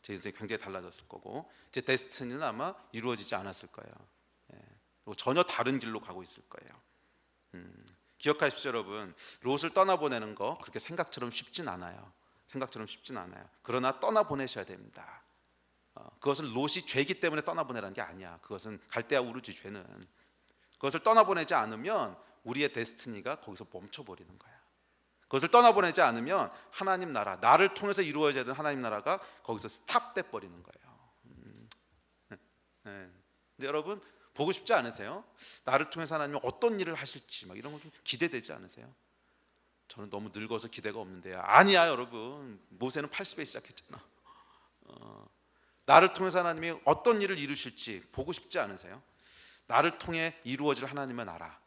제 인생이 굉장히 달라졌을 거고 제 데스티니는 아마 이루어지지 않았을 거예요. 그리고 전혀 다른 길로 가고 있을 거예요. 기억하십시오, 여러분. 롯을 떠나보내는 거 그렇게 생각처럼 쉽진 않아요. 생각처럼 쉽진 않아요. 그러나 떠나보내셔야 됩니다. 그것은 롯이 죄이기 때문에 떠나보내라는 게 아니야. 그것은 갈대아 우르지, 죄는. 그것을 떠나보내지 않으면 우리의 데스티니가 거기서 멈춰버리는 거야. 그것을 떠나보내지 않으면 하나님 나라, 나를 통해서 이루어져야 되는 하나님 나라가 거기서 스탑돼 버리는 거예요. 근데 여러분, 보고 싶지 않으세요? 나를 통해서 하나님이 어떤 일을 하실지 막 이런 거 좀 기대되지 않으세요? 저는 너무 늙어서 기대가 없는데요. 아니야, 여러분. 모세는 80에 시작했잖아. 나를 통해서 하나님이 어떤 일을 이루실지 보고 싶지 않으세요? 나를 통해 이루어질 하나님의 나라,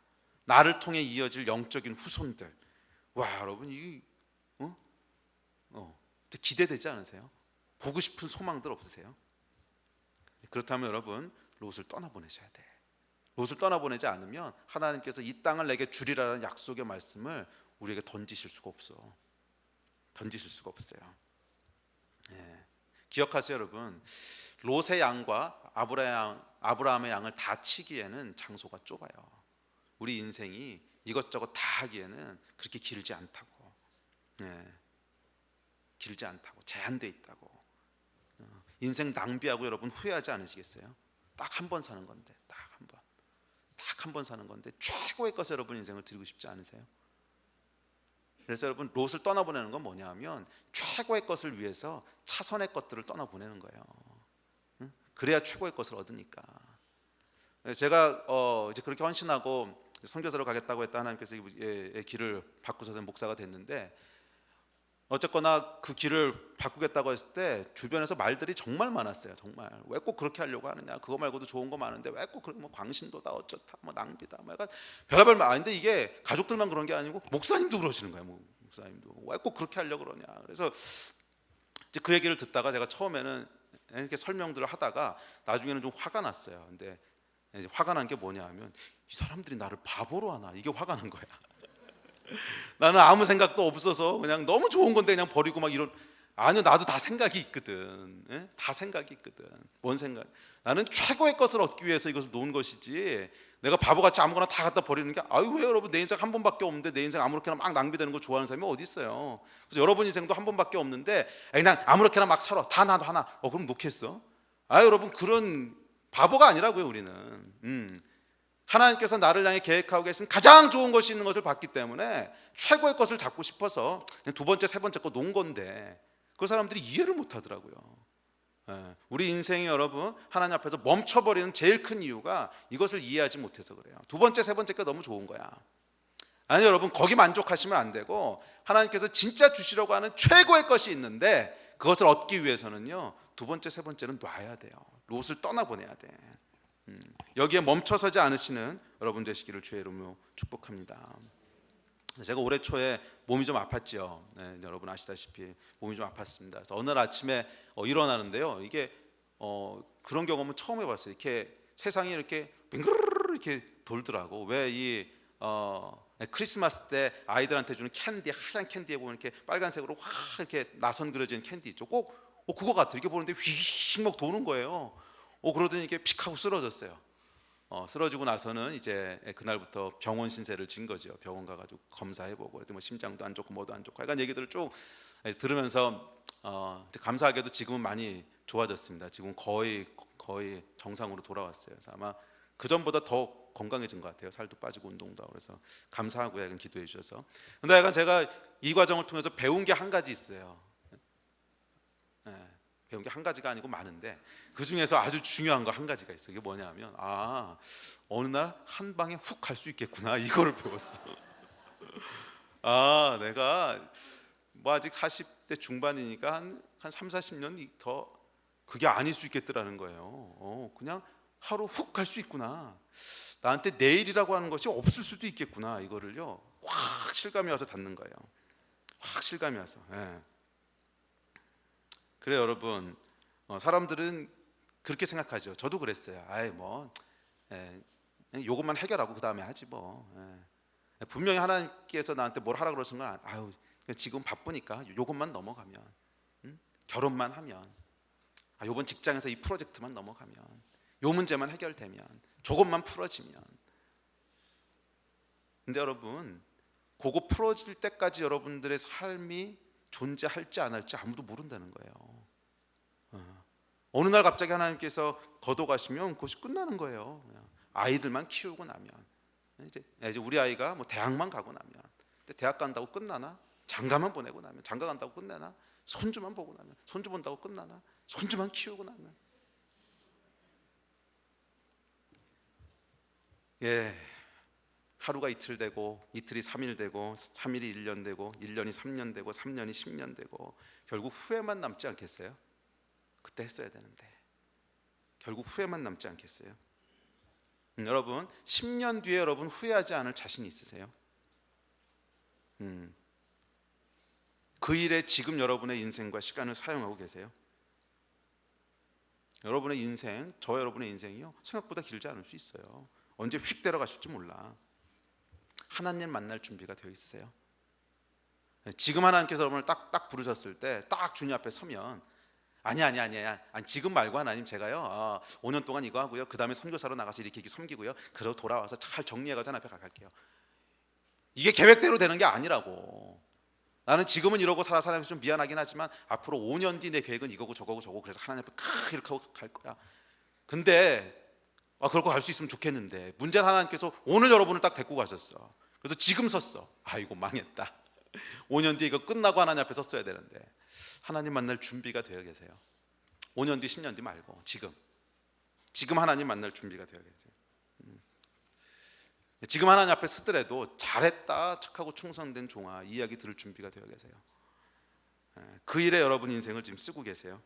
나를 통해 이어질 영적인 후손들. 와, 여러분, 이게 기대되지 않으세요? 보고 싶은 소망들 없으세요? 그렇다면 여러분, 롯을 떠나보내셔야 돼. 롯을 떠나보내지 않으면 하나님께서 이 땅을 내게 주리라는 약속의 말씀을 우리에게 던지실 수가 없어. 던지실 수가 없어요. 기억하세요, 여러분. 롯의 양과 아브라함의 양을 다 치기에는 장소가 좁아요. 우리 인생이 이것저것 다 하기에는 그렇게 길지 않다고. 길지 않다고. 제한돼 있다고. 인생 낭비하고 여러분 후회하지 않으시겠어요? 딱 한 번 사는 건데, 딱 한 번 사는 건데 최고의 것을 여러분 인생을 드리고 싶지 않으세요? 그래서 여러분, 롯을 떠나보내는 건 뭐냐 하면 최고의 것을 위해서 차선의 것들을 떠나보내는 거예요. 그래야 최고의 것을 얻으니까. 제가 이제 그렇게 헌신하고 선교사로 가겠다고 했다 하나님께서 길을 바꾸셔서 목사가 됐는데, 어쨌거나 그 길을 바꾸겠다고 했을 때 주변에서 말들이 정말 많았어요. 정말 왜 꼭 그렇게 하려고 하느냐, 그거 말고도 좋은 거 많은데 왜 꼭 뭐 광신도다 어쩌다 뭐 낭비다 뭐 약간 별의별 말. 아닌데 이게 가족들만 그런 게 아니고 목사님도 그러시는 거예요. 목사님도 왜 꼭 그렇게 하려고 그러냐. 그래서 이제 그 얘기를 듣다가 제가 처음에는 이렇게 설명들을 하다가 나중에는 좀 화가 났어요. 근데 이제 화가 난 게 뭐냐 하면 이 사람들이 나를 바보로 하나, 이게 화가 난 거야. 나는 아무 생각도 없어서 그냥 너무 좋은 건데 그냥 버리고 막 이런. 아니요, 나도 다 생각이 있거든. 다 생각이 있거든. 뭔 생각? 나는 최고의 것을 얻기 위해서 이것을 놓은 것이지 내가 바보같이 아무거나 다 갖다 버리는 게, 아유 왜 여러분, 내 인생 한 번밖에 없는데 내 인생 아무렇게나 막 낭비되는 거 좋아하는 사람이 어디 있어요? 그래서 여러분 인생도 한 번밖에 없는데 그냥 아무렇게나 막 살아. 다 나도 하나. 그럼 놓겠어? 아, 여러분, 그런 바보가 아니라고요. 우리는 하나님께서 나를 향해 계획하고 계신 가장 좋은 것이 있는 것을 봤기 때문에 최고의 것을 잡고 싶어서 그냥 두 번째, 세 번째 거 놓은 건데, 그 사람들이 이해를 못 하더라고요. 우리 인생이 여러분 하나님 앞에서 멈춰버리는 제일 큰 이유가 이것을 이해하지 못해서 그래요. 두 번째, 세 번째 거 너무 좋은 거야. 아니, 여러분, 거기 만족하시면 안 되고 하나님께서 진짜 주시려고 하는 최고의 것이 있는데 그것을 얻기 위해서는요, 두 번째, 세 번째는 놔야 돼요. 롯을 떠나보내야 돼. 여기에 멈춰서지 않으시는 여러분 되시기를 주의 이름으로 축복합니다. 제가 올해 초에 몸이 좀 아팠죠. 여러분 아시다시피 몸이 좀 아팠습니다. 그래서 어느 날 아침에 일어나는데요, 이게 그런 경험은 처음 해봤어요. 이렇게 세상이 이렇게 빙그르르 이렇게 돌더라고. 왜 이 크리스마스 때 아이들한테 주는 캔디, 하얀 캔디에 보면 이렇게 빨간색으로 확 이렇게 나선 그려진 캔디 있죠. 꼭 그거 같아. 이렇게 보는데 휙 막 도는 거예요. 그러더니 이게 픽 하고 쓰러졌어요. 쓰러지고 나서는 이제 그날부터 병원 신세를 진 거죠. 병원 가가지고 검사해보고, 뭐 심장도 안 좋고 뭐도 안 좋고 약간 얘기들을 쭉 들으면서 감사하게도 지금은 많이 좋아졌습니다. 지금 거의 정상으로 돌아왔어요. 그래서 아마 그 전보다 더 건강해진 것 같아요. 살도 빠지고 운동도 하고. 그래서 감사하고요, 약간 기도해 주셔서. 근데 약간 제가 이 과정을 통해서 배운 게 한 가지 있어요. 배운 게 한 가지가 아니고 많은데 그 중에서 아주 중요한 거 한 가지가 있어요. 이게 뭐냐면, 어느 날 한 방에 훅 갈 수 있겠구나, 이거를 배웠어. 내가 뭐 아직 40대 중반이니까 한 3, 40년 더 그게 아닐 수 있겠더라는 거예요. 그냥 하루 훅 갈 수 있구나. 나한테 내일이라고 하는 것이 없을 수도 있겠구나. 이거를요 확 실감이 와서 닿는 거예요. 확 실감이 와서. 그래 여러분, 사람들은 그렇게 생각하죠. 저도 그랬어요. 아이 뭐 요것만 해결하고 그 다음에 하지 뭐. 분명히 하나님께서 나한테 뭘 하라 그러신 건 아유 지금 바쁘니까 요것만 넘어가면, 결혼만 하면, 요번 직장에서 이 프로젝트만 넘어가면, 요 문제만 해결되면, 조금만 풀어지면. 근데 여러분, 그거 풀어질 때까지 여러분들의 삶이 존재할지 안 할지 아무도 모른다는 거예요. 어느 날 갑자기 하나님께서 거둬가시면 그것이 끝나는 거예요. 아이들만 키우고 나면, 이제 우리 아이가 뭐 대학만 가고 나면, 대학 간다고 끝나나? 장가만 보내고 나면, 장가 간다고 끝나나? 손주만 보고 나면, 손주 본다고 끝나나? 손주만 키우고 나면. 하루가 이틀 되고, 이틀이 3일 되고, 3일이 1년 되고, 1년이 3년 되고, 3년이 10년 되고, 결국 후회만 남지 않겠어요? 그때 했어야 되는데 결국 후회만 남지 않겠어요? 여러분 10년 뒤에 여러분 후회하지 않을 자신이 있으세요? 그 일에 지금 여러분의 인생과 시간을 사용하고 계세요? 여러분의 인생, 저 여러분의 인생이요 생각보다 길지 않을 수 있어요. 언제 휙 때려가실지 몰라. 하나님 만날 준비가 되어 있으세요? 지금 하나님께서 여러분을 딱 부르셨을 때 딱 주님 앞에 서면 아니야 지금 말고 하나님 제가요 5년 동안 이거 하고요 그 다음에 선교사로 나가서 이렇게 섬기고요 그러고 돌아와서 잘 정리해가지고 하나님 앞에 갈게요. 이게 계획대로 되는 게 아니라고. 나는 지금은 이러고 살아서 좀 미안하긴 하지만 앞으로 5년 뒤 내 계획은 이거고 저거고 그래서 하나님 앞에 이렇게 하고 갈 거야. 근데 그렇게 갈 수 있으면 좋겠는데 문제는 하나님께서 오늘 여러분을 딱 데리고 가셨어. 그래서 지금 섰어. 이거 망했다. 5년 뒤에 이거 끝나고 하나님 앞에 섰어야 되는데 하나님 만날 준비가 되어 계세요? 5년 뒤 10년 뒤 말고 지금 하나님 만날 준비가 되어 계세요? 지금 하나님 앞에 서더라도 잘했다 착하고 충성된 종아 이 이야기 들을 준비가 되어 계세요? 그 일에 여러분 인생을 지금 쓰고 계세요?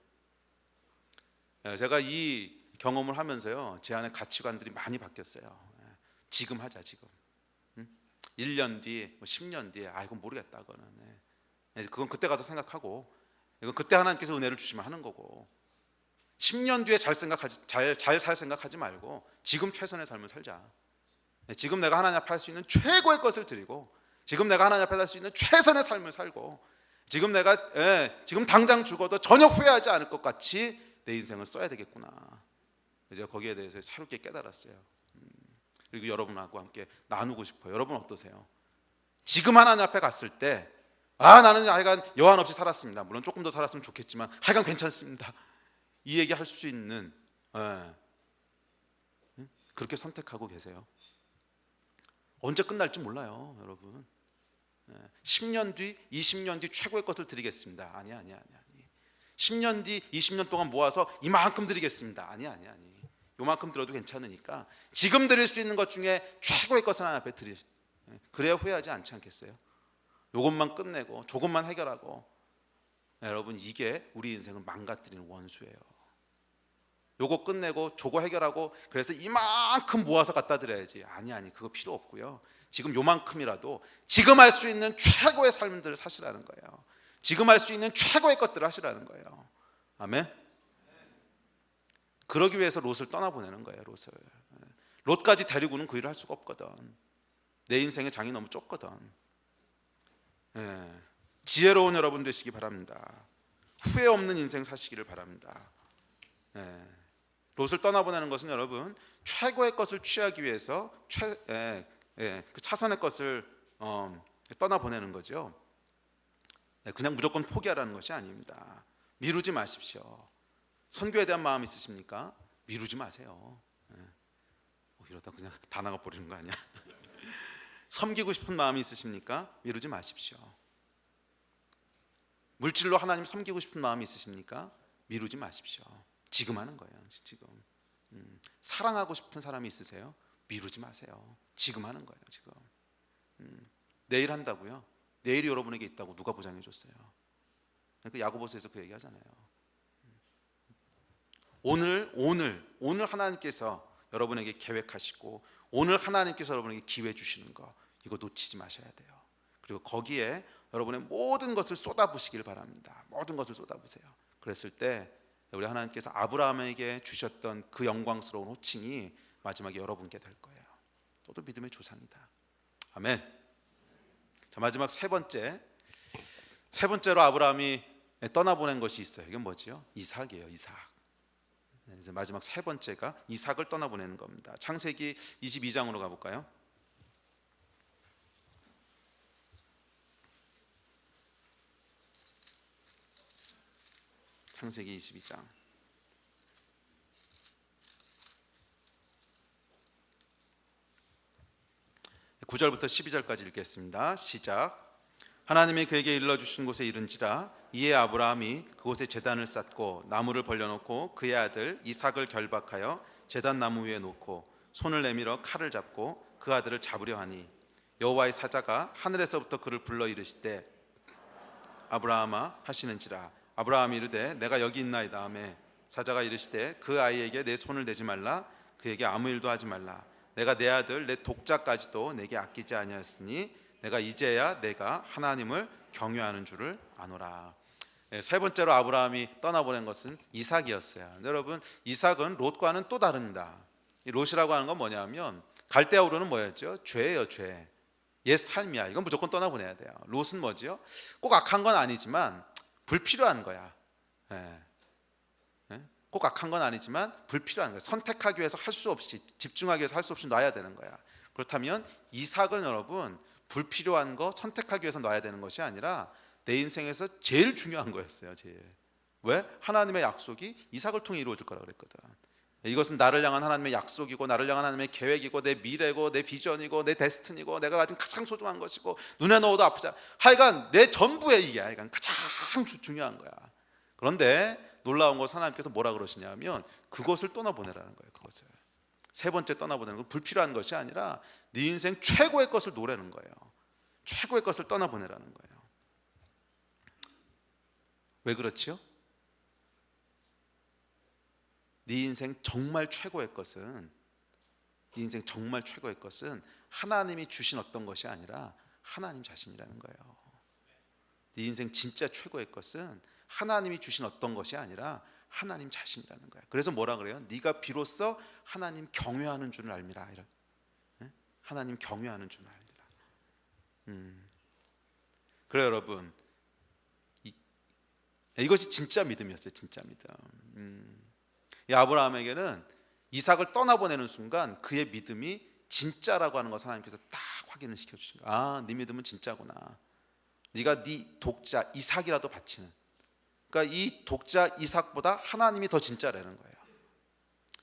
제가 이 경험을 하면서요 제 안에 가치관들이 많이 바뀌었어요. 지금 하자 지금. 1년 뒤, 10년 뒤에 이건 모르겠다 그거는. 그건 그때 가서 생각하고 이건 그때 하나님께서 은혜를 주시면 하는 거고 10년 뒤에 잘 살 생각하지 말고 지금 최선의 삶을 살자. 지금 내가 하나님 앞에 할 수 있는 최고의 것을 드리고 지금 내가 하나님 앞에 할 수 있는 최선의 삶을 살고 지금 내가 지금 당장 죽어도 전혀 후회하지 않을 것 같이 내 인생을 써야 되겠구나. 제가 거기에 대해서 새롭게 깨달았어요. 그리고 여러분하고 함께 나누고 싶어요. 여러분 어떠세요? 지금 하나님 앞에 갔을 때 나는 하여간 여한 없이 살았습니다. 물론 조금 더 살았으면 좋겠지만 하여간 괜찮습니다. 이 얘기 할 수 있는 그렇게 선택하고 계세요? 언제 끝날지 몰라요 여러분. 10년 뒤 20년 뒤 최고의 것을 드리겠습니다. 아니 10년 뒤 20년 동안 모아서 이만큼 드리겠습니다. 아니 요만큼 들어도 괜찮으니까 지금 드릴 수 있는 것 중에 최고의 것을 하나 앞에 드리세요. 그래야 후회하지 않지 않겠어요? 요것만 끝내고 조금만 해결하고. 여러분 이게 우리 인생을 망가뜨리는 원수예요. 요거 끝내고 저거 해결하고 그래서 이만큼 모아서 갖다 드려야지. 아니 그거 필요 없고요. 지금 요만큼이라도 지금 할 수 있는 최고의 삶들을 사시라는 거예요. 지금 할 수 있는 최고의 것들을 하시라는 거예요. 아멘. 그러기 위해서 롯을 떠나보내는 거예요. 롯까지 데리고는 그 일을 할 수가 없거든. 내 인생의 장이 너무 좁거든. 지혜로운 여러분 되시기 바랍니다. 후회 없는 인생 사시기를 바랍니다. 롯을 떠나보내는 것은 여러분 최고의 것을 취하기 위해서 그 차선의 것을 떠나보내는 거죠. 그냥 무조건 포기하라는 것이 아닙니다. 미루지 마십시오. 선교에 대한 마음 있으십니까? 미루지 마세요. 이러다 그냥 다 나가버리는 거 아니야? 섬기고 싶은 마음이 있으십니까? 미루지 마십시오. 물질로 하나님 섬기고 싶은 마음이 있으십니까? 미루지 마십시오. 지금 하는 거예요. 지금. 사랑하고 싶은 사람이 있으세요? 미루지 마세요. 지금 하는 거예요. 지금. 내일 한다고요? 내일이 여러분에게 있다고 누가 보장해 줬어요? 그 야고보서에서 그 얘기하잖아요. 오늘 하나님께서 여러분에게 계획하시고 오늘 하나님께서 여러분에게 기회 주시는 거 이거 놓치지 마셔야 돼요. 그리고 거기에 여러분의 모든 것을 쏟아부시길 바랍니다. 모든 것을 쏟아부세요. 그랬을 때 우리 하나님께서 아브라함에게 주셨던 그 영광스러운 호칭이 마지막에 여러분께 될 거예요. 너도 믿음의 조상이다. 아멘. 자, 마지막 세 번째로 아브라함이 떠나보낸 것이 있어요. 이건 뭐지요? 이삭이에요. 이삭. 이제 마지막 세 번째가 이삭을 떠나보내는 겁니다. 창세기 22장으로 가볼까요? 창세기 22장 9절부터 12절까지 읽겠습니다. 시작. 하나님이 그에게 일러주신 곳에 이른지라 이에 아브라함이 그곳에 제단을 쌓고 나무를 벌려놓고 그의 아들 이삭을 결박하여 제단 나무 위에 놓고 손을 내밀어 칼을 잡고 그 아들을 잡으려 하니 여호와의 사자가 하늘에서부터 그를 불러 이르시되 아브라함아 하시는지라. 아브라함이 이르되 내가 여기 있나이다 하매 사자가 이르시되 그 아이에게 내 손을 대지 말라. 그에게 아무 일도 하지 말라. 내가 내 아들 내 독자까지도 내게 아끼지 아니하였으니 내가 이제야 내가 하나님을 경외하는 줄을 아노라. 세 번째로 아브라함이 떠나보낸 것은 이삭이었어요. 여러분, 이삭은 롯과는 또 다릅니다. 이 롯이라고 하는 건 뭐냐면 갈대아우르는 뭐였죠? 죄예요, 죄. 옛 삶이야. 이건 무조건 떠나보내야 돼요. 롯은 뭐지요? 꼭 악한 건 아니지만 불필요한 거야. 꼭 악한 건 아니지만 불필요한 거야. 선택하기 위해서 할 수 없이, 집중하기 위해서 할 수 없이 놔야 되는 거야. 그렇다면 이삭은 여러분 불필요한 거 선택하기 위해서 놔야 되는 것이 아니라 내 인생에서 제일 중요한 거였어요. 제일. 왜? 하나님의 약속이 이삭을 통해 이루어질 거라고 그랬거든. 이것은 나를 향한 하나님의 약속이고 나를 향한 하나님의 계획이고 내 미래고 내 비전이고 내 데스티니고 내가 가진 가장 소중한 것이고 눈에 넣어도 아프지 않아. 하여간 내 전부에 이게 하여간 가장 중요한 거야. 그런데 놀라운 것은 하나님께서 뭐라 그러시냐면 그것을 떠나보내라는 거예요. 그것을 세 번째 떠나보내는 건 불필요한 것이 아니라 네 인생 최고의 것을 놓으라는 거예요. 최고의 것을 떠나보내라는 거예요. 왜 그렇지요? 네 인생 정말 최고의 것은 네 인생 정말 최고의 것은 하나님이 주신 어떤 것이 아니라 하나님 자신이라는 거예요. 네 인생 진짜 최고의 것은 하나님이 주신 어떤 것이 아니라 하나님 자신이라는 거예요. 그래서 뭐라 그래요? 네가 비로소 하나님 경외하는 줄을 알미라. 이런. 하나님 경외하는 줄을 알미라. 그래요, 여러분. 이것이 진짜 믿음이었어요. 진짜 믿음. 이 아브라함에게는 이삭을 떠나보내는 순간 그의 믿음이 진짜라고 하는 것을 하나님께서 딱 확인을 시켜주신 거예요. 아, 네 믿음은 진짜구나. 네가 네 독자 이삭이라도 바치는, 그러니까 이 독자 이삭보다 하나님이 더 진짜라는 거예요.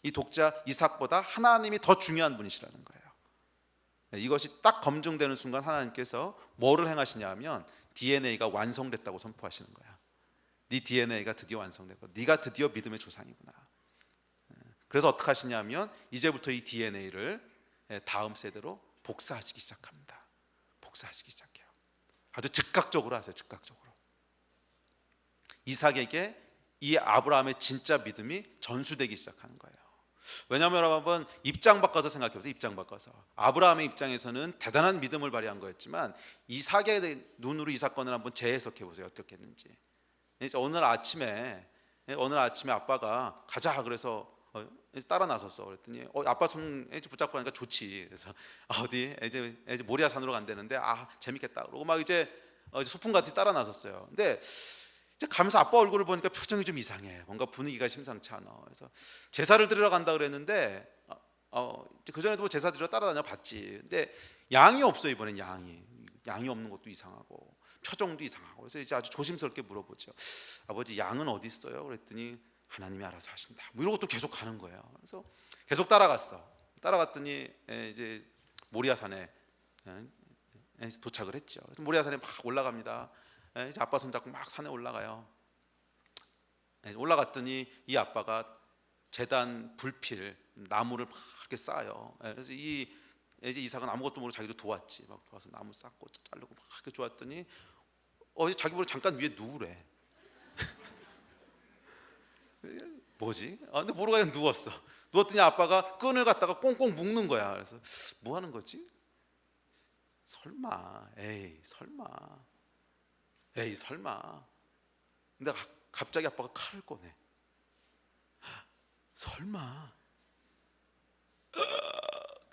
이 독자 이삭보다 하나님이 더 중요한 분이시라는 거예요. 이것이 딱 검증되는 순간 하나님께서 뭐를 행하시냐면 DNA가 완성됐다고 선포하시는 거야. 네 DNA가 드디어 완성되고 네가 드디어 믿음의 조상이구나. 그래서 어떻게 하시냐면 이제부터 이 DNA를 다음 세대로 복사하시기 시작합니다. 복사하시기 시작해요. 아주 즉각적으로 하세요. 즉각적으로. 이삭에게 이 아브라함의 진짜 믿음이 전수되기 시작하는 거예요. 왜냐하면 여러분 입장 바꿔서 생각해 보세요. 입장 바꿔서 아브라함의 입장에서는 대단한 믿음을 발휘한 거였지만 이삭의 눈으로 이 사건을 한번 재해석해 보세요. 어떻게 했는지. 오늘 아침에 아빠가 가자 그래서 따라 나섰어. 그랬더니 아빠 손 붙잡고 하니까 좋지. 그래서 어디 이제 모리아산으로 간다는데 재밌겠다. 그러고 막 이제 소풍같이 따라 나섰어요. 근데 이제 가면서 아빠 얼굴을 보니까 표정이 좀 이상해. 뭔가 분위기가 심상치 않아. 그래서 제사를 드리러 간다 그랬는데 그 전에도 뭐 제사 드리러 따라다녀 봤지. 근데 양이 없어. 이번엔 양이 없는 것도 이상하고 표정도 이상하고. 그래서 이제 아주 조심스럽게 물어보죠. 아버지 양은 어디 있어요? 그랬더니 하나님이 알아서 하신다. 뭐 이런 것도 계속 가는 거예요. 그래서 계속 따라갔어. 따라갔더니 이제 모리아산에 도착을 했죠. 그래서 모리아산에 막 올라갑니다. 이제 아빠 손잡고 막 산에 올라가요. 올라갔더니 이 아빠가 제단 불필 나무를 막 이렇게 쌓아요. 그래서 이제 이삭은 아무것도 모르고 자기도 도왔지. 막 도와서 나무 쌓고 자르고 막 이렇게 좋았더니 자기 보고 잠깐 위에 누우래. 뭐지? 근데 모르고 그냥 누웠어. 누웠더니 아빠가 끈을 갖다가 꽁꽁 묶는 거야. 그래서 뭐 하는 거지? 설마. 에이 설마. 근데 갑자기 아빠가 칼을 꺼내. 설마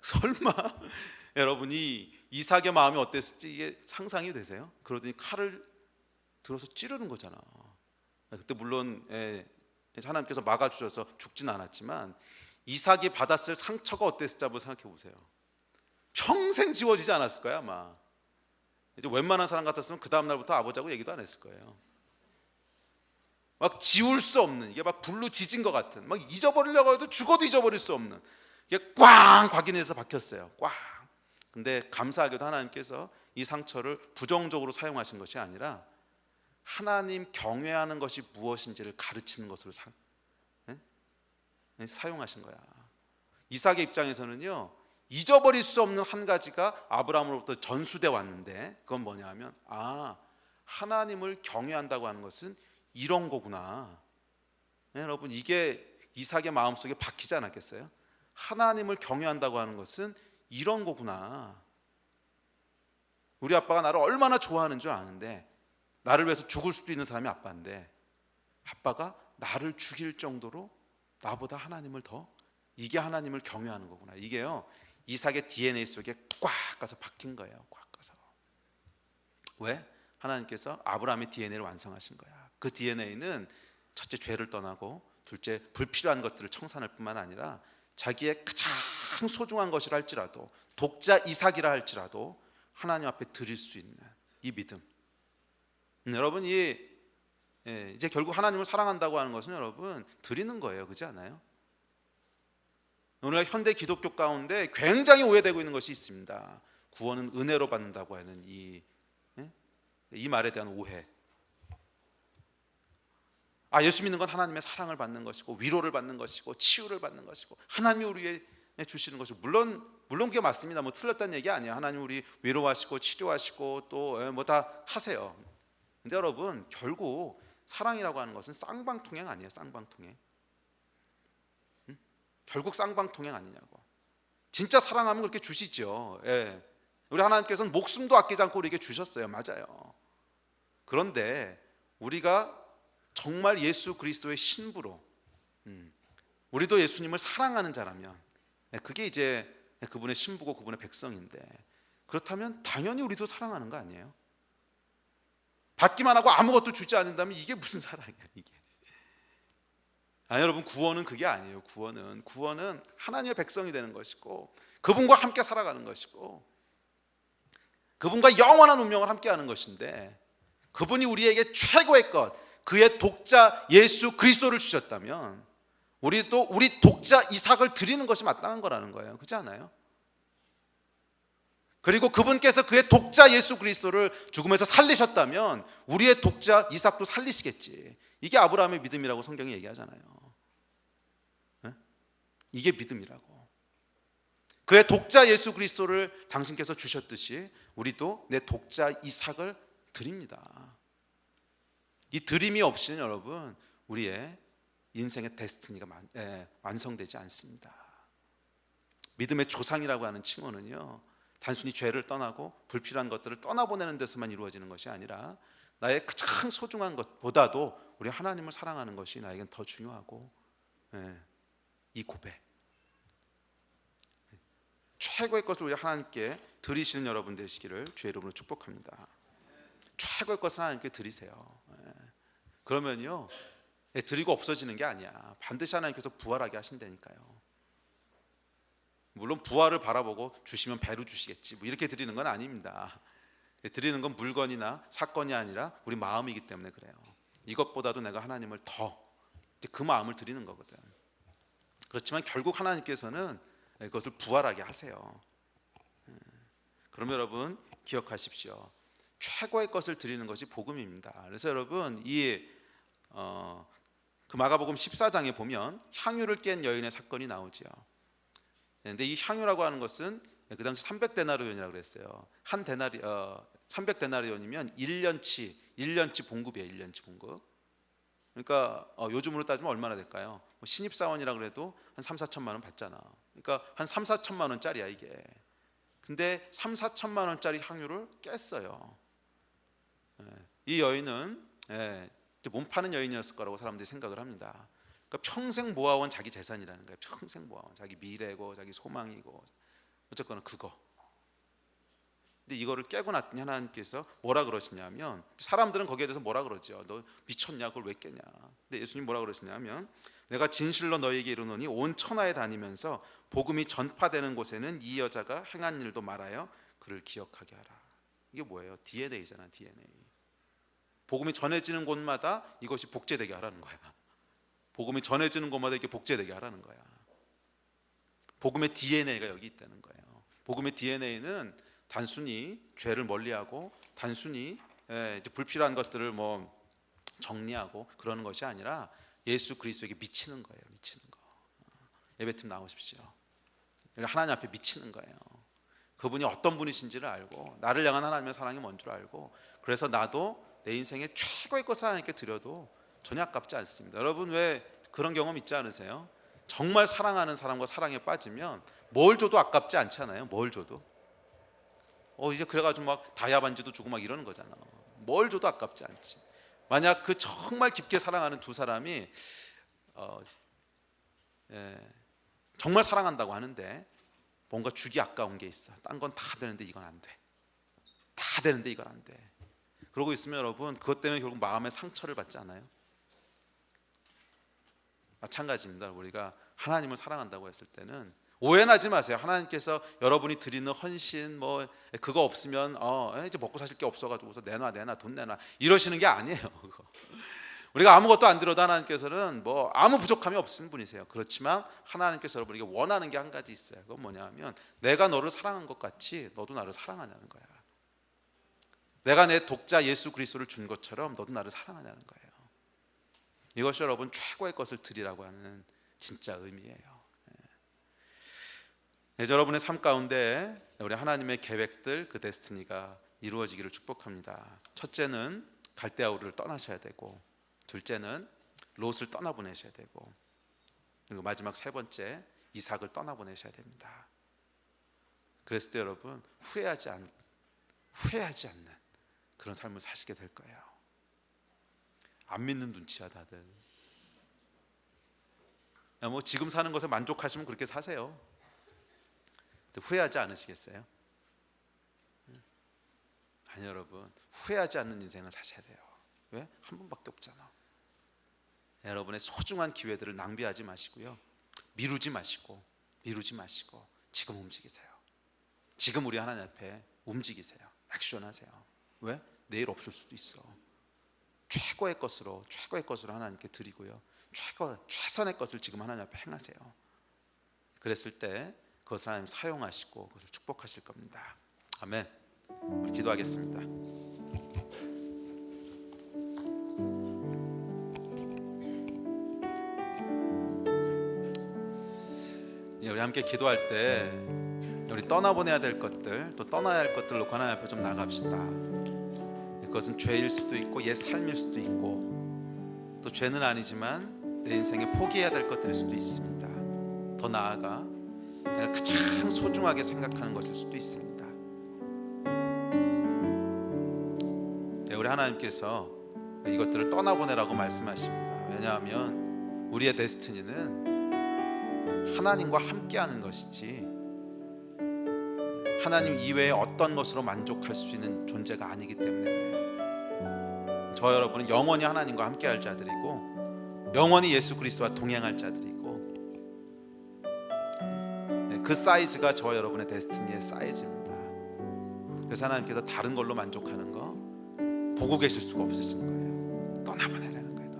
설마 여러분이 이삭의 마음이 어땠을지 이게 상상이 되세요? 그러더니 칼을 들어서 찌르는 거잖아. 그때 물론 하나님께서 막아주셔서 죽진 않았지만 이삭이 받았을 상처가 어땠을지 한번 생각해 보세요. 평생 지워지지 않았을 거야 아마. 이제 웬만한 사람 같았으면 그 다음 날부터 아버지하고 얘기도 안 했을 거예요. 막 지울 수 없는, 이게 막 불로 지진 것 같은, 막 잊어버리려고 해도 죽어도 잊어버릴 수 없는, 이게 꽝 각인해서 박혔어요. 꽝. 근데 감사하게도 하나님께서 이 상처를 부정적으로 사용하신 것이 아니라 하나님 경외하는 것이 무엇인지를 가르치는 것으로 사용하신 거야. 이삭의 입장에서는요, 잊어버릴 수 없는 한 가지가 아브라함으로부터 전수돼 왔는데, 그건 뭐냐 하면 하나님을 경외한다고 하는 것은 이런 거구나. 여러분, 이게 이삭의 마음속에 박히지 않았겠어요? 하나님을 경외한다고 하는 것은 이런 거구나. 우리 아빠가 나를 얼마나 좋아하는 줄 아는데, 나를 위해서 죽을 수도 있는 사람이 아빠인데, 아빠가 나를 죽일 정도로 나보다 하나님을 더, 이게 하나님을 경외하는 거구나. 이게요, 이삭의 DNA 속에 꽉 가서 박힌 거예요. 꽉 가서. 왜? 하나님께서 아브라함의 DNA를 완성하신 거야. 그 DNA는 첫째 죄를 떠나고, 둘째 불필요한 것들을 청산할 뿐만 아니라 자기의 가장 소중한 것이라 할지라도, 독자 이삭이라 할지라도 하나님 앞에 드릴 수 있는 이 믿음. 여러분, 이제 결국 하나님을 사랑한다고 하는 것은 여러분 드리는 거예요. 그렇지 않아요? 오늘 현대 기독교 가운데 굉장히 오해되고 있는 것이 있습니다. 구원은 은혜로 받는다고 하는 이 말에 대한 오해. 예수 믿는 건 하나님의 사랑을 받는 것이고, 위로를 받는 것이고, 치유를 받는 것이고, 하나님이 우리에게 주시는 것이고, 물론 그게 맞습니다. 뭐 틀렸다는 얘기 아니에요. 하나님 우리 위로하시고 치료하시고 또 뭐 다 하세요. 근데 여러분, 결국 사랑이라고 하는 것은 쌍방통행 아니에요. 쌍방통행. 결국 쌍방통행 아니냐고. 진짜 사랑하면 그렇게 주시죠. 우리 하나님께서는 목숨도 아끼지 않고 우리에게 주셨어요. 맞아요. 그런데 우리가 정말 예수 그리스도의 신부로, 우리도 예수님을 사랑하는 자라면, 그게 이제 그분의 신부고 그분의 백성인데, 그렇다면 당연히 우리도 사랑하는 거 아니에요? 받기만 하고 아무것도 주지 않는다면 이게 무슨 사랑이야 이게? 여러분, 구원은 그게 아니에요. 구원은 하나님의 백성이 되는 것이고, 그분과 함께 살아가는 것이고, 그분과 영원한 운명을 함께하는 것인데, 그분이 우리에게 최고의 것, 그의 독자 예수 그리스도를 주셨다면 우리도 우리 독자 이삭을 드리는 것이 마땅한 거라는 거예요. 그렇지 않아요? 그리고 그분께서 그의 독자 예수 그리스도를 죽음에서 살리셨다면 우리의 독자 이삭도 살리시겠지. 이게 아브라함의 믿음이라고 성경이 얘기하잖아요. 이게 믿음이라고. 그의 독자 예수 그리스도를 당신께서 주셨듯이 우리도 내 독자 이삭을 드립니다. 이 드림이 없이는 여러분 우리의 인생의 데스티니가 완성되지 않습니다. 믿음의 조상이라고 하는 칭호는요, 단순히 죄를 떠나고 불필요한 것들을 떠나보내는 데서만 이루어지는 것이 아니라 나의 가장 소중한 것보다도 우리 하나님을 사랑하는 것이 나에겐 더 중요하고, 이 고백, 최고의 것을 우리 하나님께 드리시는 여러분 되시기를 주의 이름으로 축복합니다. 최고의 것을 하나님께 드리세요. 그러면요, 드리고 없어지는 게 아니야. 반드시 하나님께서 부활하게 하신다니까요. 물론 부활을 바라보고 주시면 배로 주시겠지, 뭐 이렇게 드리는 건 아닙니다. 드리는 건 물건이나 사건이 아니라 우리 마음이기 때문에 그래요. 이것보다도 내가 하나님을 더, 그 마음을 드리는 거거든. 그렇지만 결국 하나님께서는 그것을 부활하게 하세요. 그러면 여러분 기억하십시오. 최고의 것을 드리는 것이 복음입니다. 그래서 여러분 그 마가복음 14장에 보면 향유를 깬 여인의 사건이 나오죠. 그런데 이 향유라고 하는 것은 그 당시 300데나리온이라고 그랬어요. 한 데나리 300데나리온이면 1년치 봉급이에요. 1년치 봉급. 그러니까 요즘으로 따지면 얼마나 될까요? 신입사원이라고 해도 한 3-4천만 원 받잖아. 그러니까 한 3-4천만 원짜리야 이게. 근데 3-4천만 원짜리 향유를 깼어요. 이 여인은 몸 파는 여인이었을 거라고 사람들이 생각을 합니다. 그러니까 평생 모아온 자기 재산이라는 거예요. 평생 모아온 자기 미래고 자기 소망이고 어쨌거나 그거. 근데 이거를 깨고 났더니 하나님께서 뭐라 그러시냐면, 사람들은 거기에 대해서 뭐라 그러죠? 너 미쳤냐? 그걸 왜 깨냐? 근데 예수님 뭐라 그러시냐면, 내가 진실로 너희에게 이르노니 온 천하에 다니면서 복음이 전파되는 곳에는 이 여자가 행한 일도 말하여 그를 기억하게 하라. 이게 뭐예요? DNA잖아, DNA. 복음이 전해지는 곳마다 이것이 복제되게 하라는 거야. 복음이 전해지는 곳마다 이렇게 복제되게 하라는 거야. 복음의 DNA가 여기 있다는 거예요. 복음의 DNA는 단순히 죄를 멀리하고 단순히 이제 불필요한 것들을 뭐 정리하고 그러는 것이 아니라 예수 그리스도에게 미치는 거예요. 미치는 거. 예배팀 나오십시오. 하나님 앞에 미치는 거예요. 그분이 어떤 분이신지를 알고 나를 향한 하나님의 사랑이 뭔 줄 알고, 그래서 나도 내 인생의 최고의 것을 하나님께 드려도 전혀 아깝지 않습니다. 여러분 왜 그런 경험 있지 않으세요? 정말 사랑하는 사람과 사랑에 빠지면 뭘 줘도 아깝지 않잖아요. 뭘 줘도 이제 그래가지고 막 다이아 반지도 주고 막 이러는 거잖아. 뭘 줘도 아깝지 않지. 만약 그 정말 깊게 사랑하는 두 사람이 정말 사랑한다고 하는데 뭔가 주기 아까운 게 있어. 딴 건 다 되는데 이건 안 돼. 다 되는데 이건 안 돼. 그러고 있으면 여러분 그것 때문에 결국 마음의 상처를 받지 않아요? 마찬가지입니다. 우리가 하나님을 사랑한다고 했을 때는 오해하지 마세요. 하나님께서 여러분이 드리는 헌신 뭐 그거 없으면 이제 먹고 사실 게 없어가지고서 내놔 돈 내놔 이러시는 게 아니에요. 그거. 우리가 아무것도 안 드려도 하나님께서는 뭐 아무 부족함이 없으신 분이세요. 그렇지만 하나님께서 여러분에게 원하는 게 한 가지 있어요. 그건 뭐냐면 내가 너를 사랑한 것 같이 너도 나를 사랑하냐는 거야. 내가 내 독자 예수 그리스도를 준 것처럼 너도 나를 사랑하냐는 거예요. 이것이 여러분 최고의 것을 드리라고 하는 진짜 의미예요. 여러분의 삶 가운데 우리 하나님의 계획들, 그 데스티니가 이루어지기를 축복합니다. 첫째는 갈대아우르를 떠나셔야 되고, 둘째는 롯을 떠나보내셔야 되고, 그리고 마지막 세 번째 이삭을 떠나보내셔야 됩니다. 그랬을 때 여러분 후회하지 않는 그런 삶을 사시게 될 거예요. 안 믿는 눈치야 다들. 뭐 지금 사는 것에 만족하시면 그렇게 사세요. 후회하지 않으시겠어요? 아니 여러분 후회하지 않는 인생을 사셔야 돼요. 왜? 한 번밖에 없잖아. 여러분의 소중한 기회들을 낭비하지 마시고요, 미루지 마시고 지금 움직이세요. 지금 우리 하나님 앞에 움직이세요. 액션하세요. 왜? 내일 없을 수도 있어. 최고의 것으로 하나님께 드리고요, 최선의 것을 지금 하나님 앞에 행하세요. 그랬을 때 그것을 하나님 사용하시고 그것을 축복하실 겁니다. 아멘. 우리 기도하겠습니다. 우리 함께 기도할 때 우리 떠나보내야 될 것들, 또 떠나야 할 것들 놓고 하나님 앞에 좀 나갑시다. 그것은 죄일 수도 있고 옛 삶일 수도 있고, 또 죄는 아니지만 내 인생에 포기해야 될 것들일 수도 있습니다. 더 나아가 내가 가장 소중하게 생각하는 것일 수도 있습니다. 우리 하나님께서 이것들을 떠나보내라고 말씀하십니다. 왜냐하면 우리의 데스티니는 하나님과 함께하는 것이지 하나님 이외에 어떤 것으로 만족할 수 있는 존재가 아니기 때문에 그래요. 저 여러분은 영원히 하나님과 함께할 자들이고 영원히 예수 그리스도와 동행할 자들이고, 그 사이즈가 저와 여러분의 데스티니의 사이즈입니다. 그래서 하나님께서 다른 걸로 만족하는 거 보고 계실 수가 없으신 거예요. 떠나보내라는 거예요.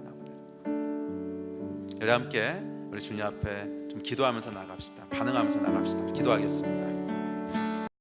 우리 함께 우리 주님 앞에 좀 기도하면서 나갑시다. 반응하면서 나갑시다. 기도하겠습니다.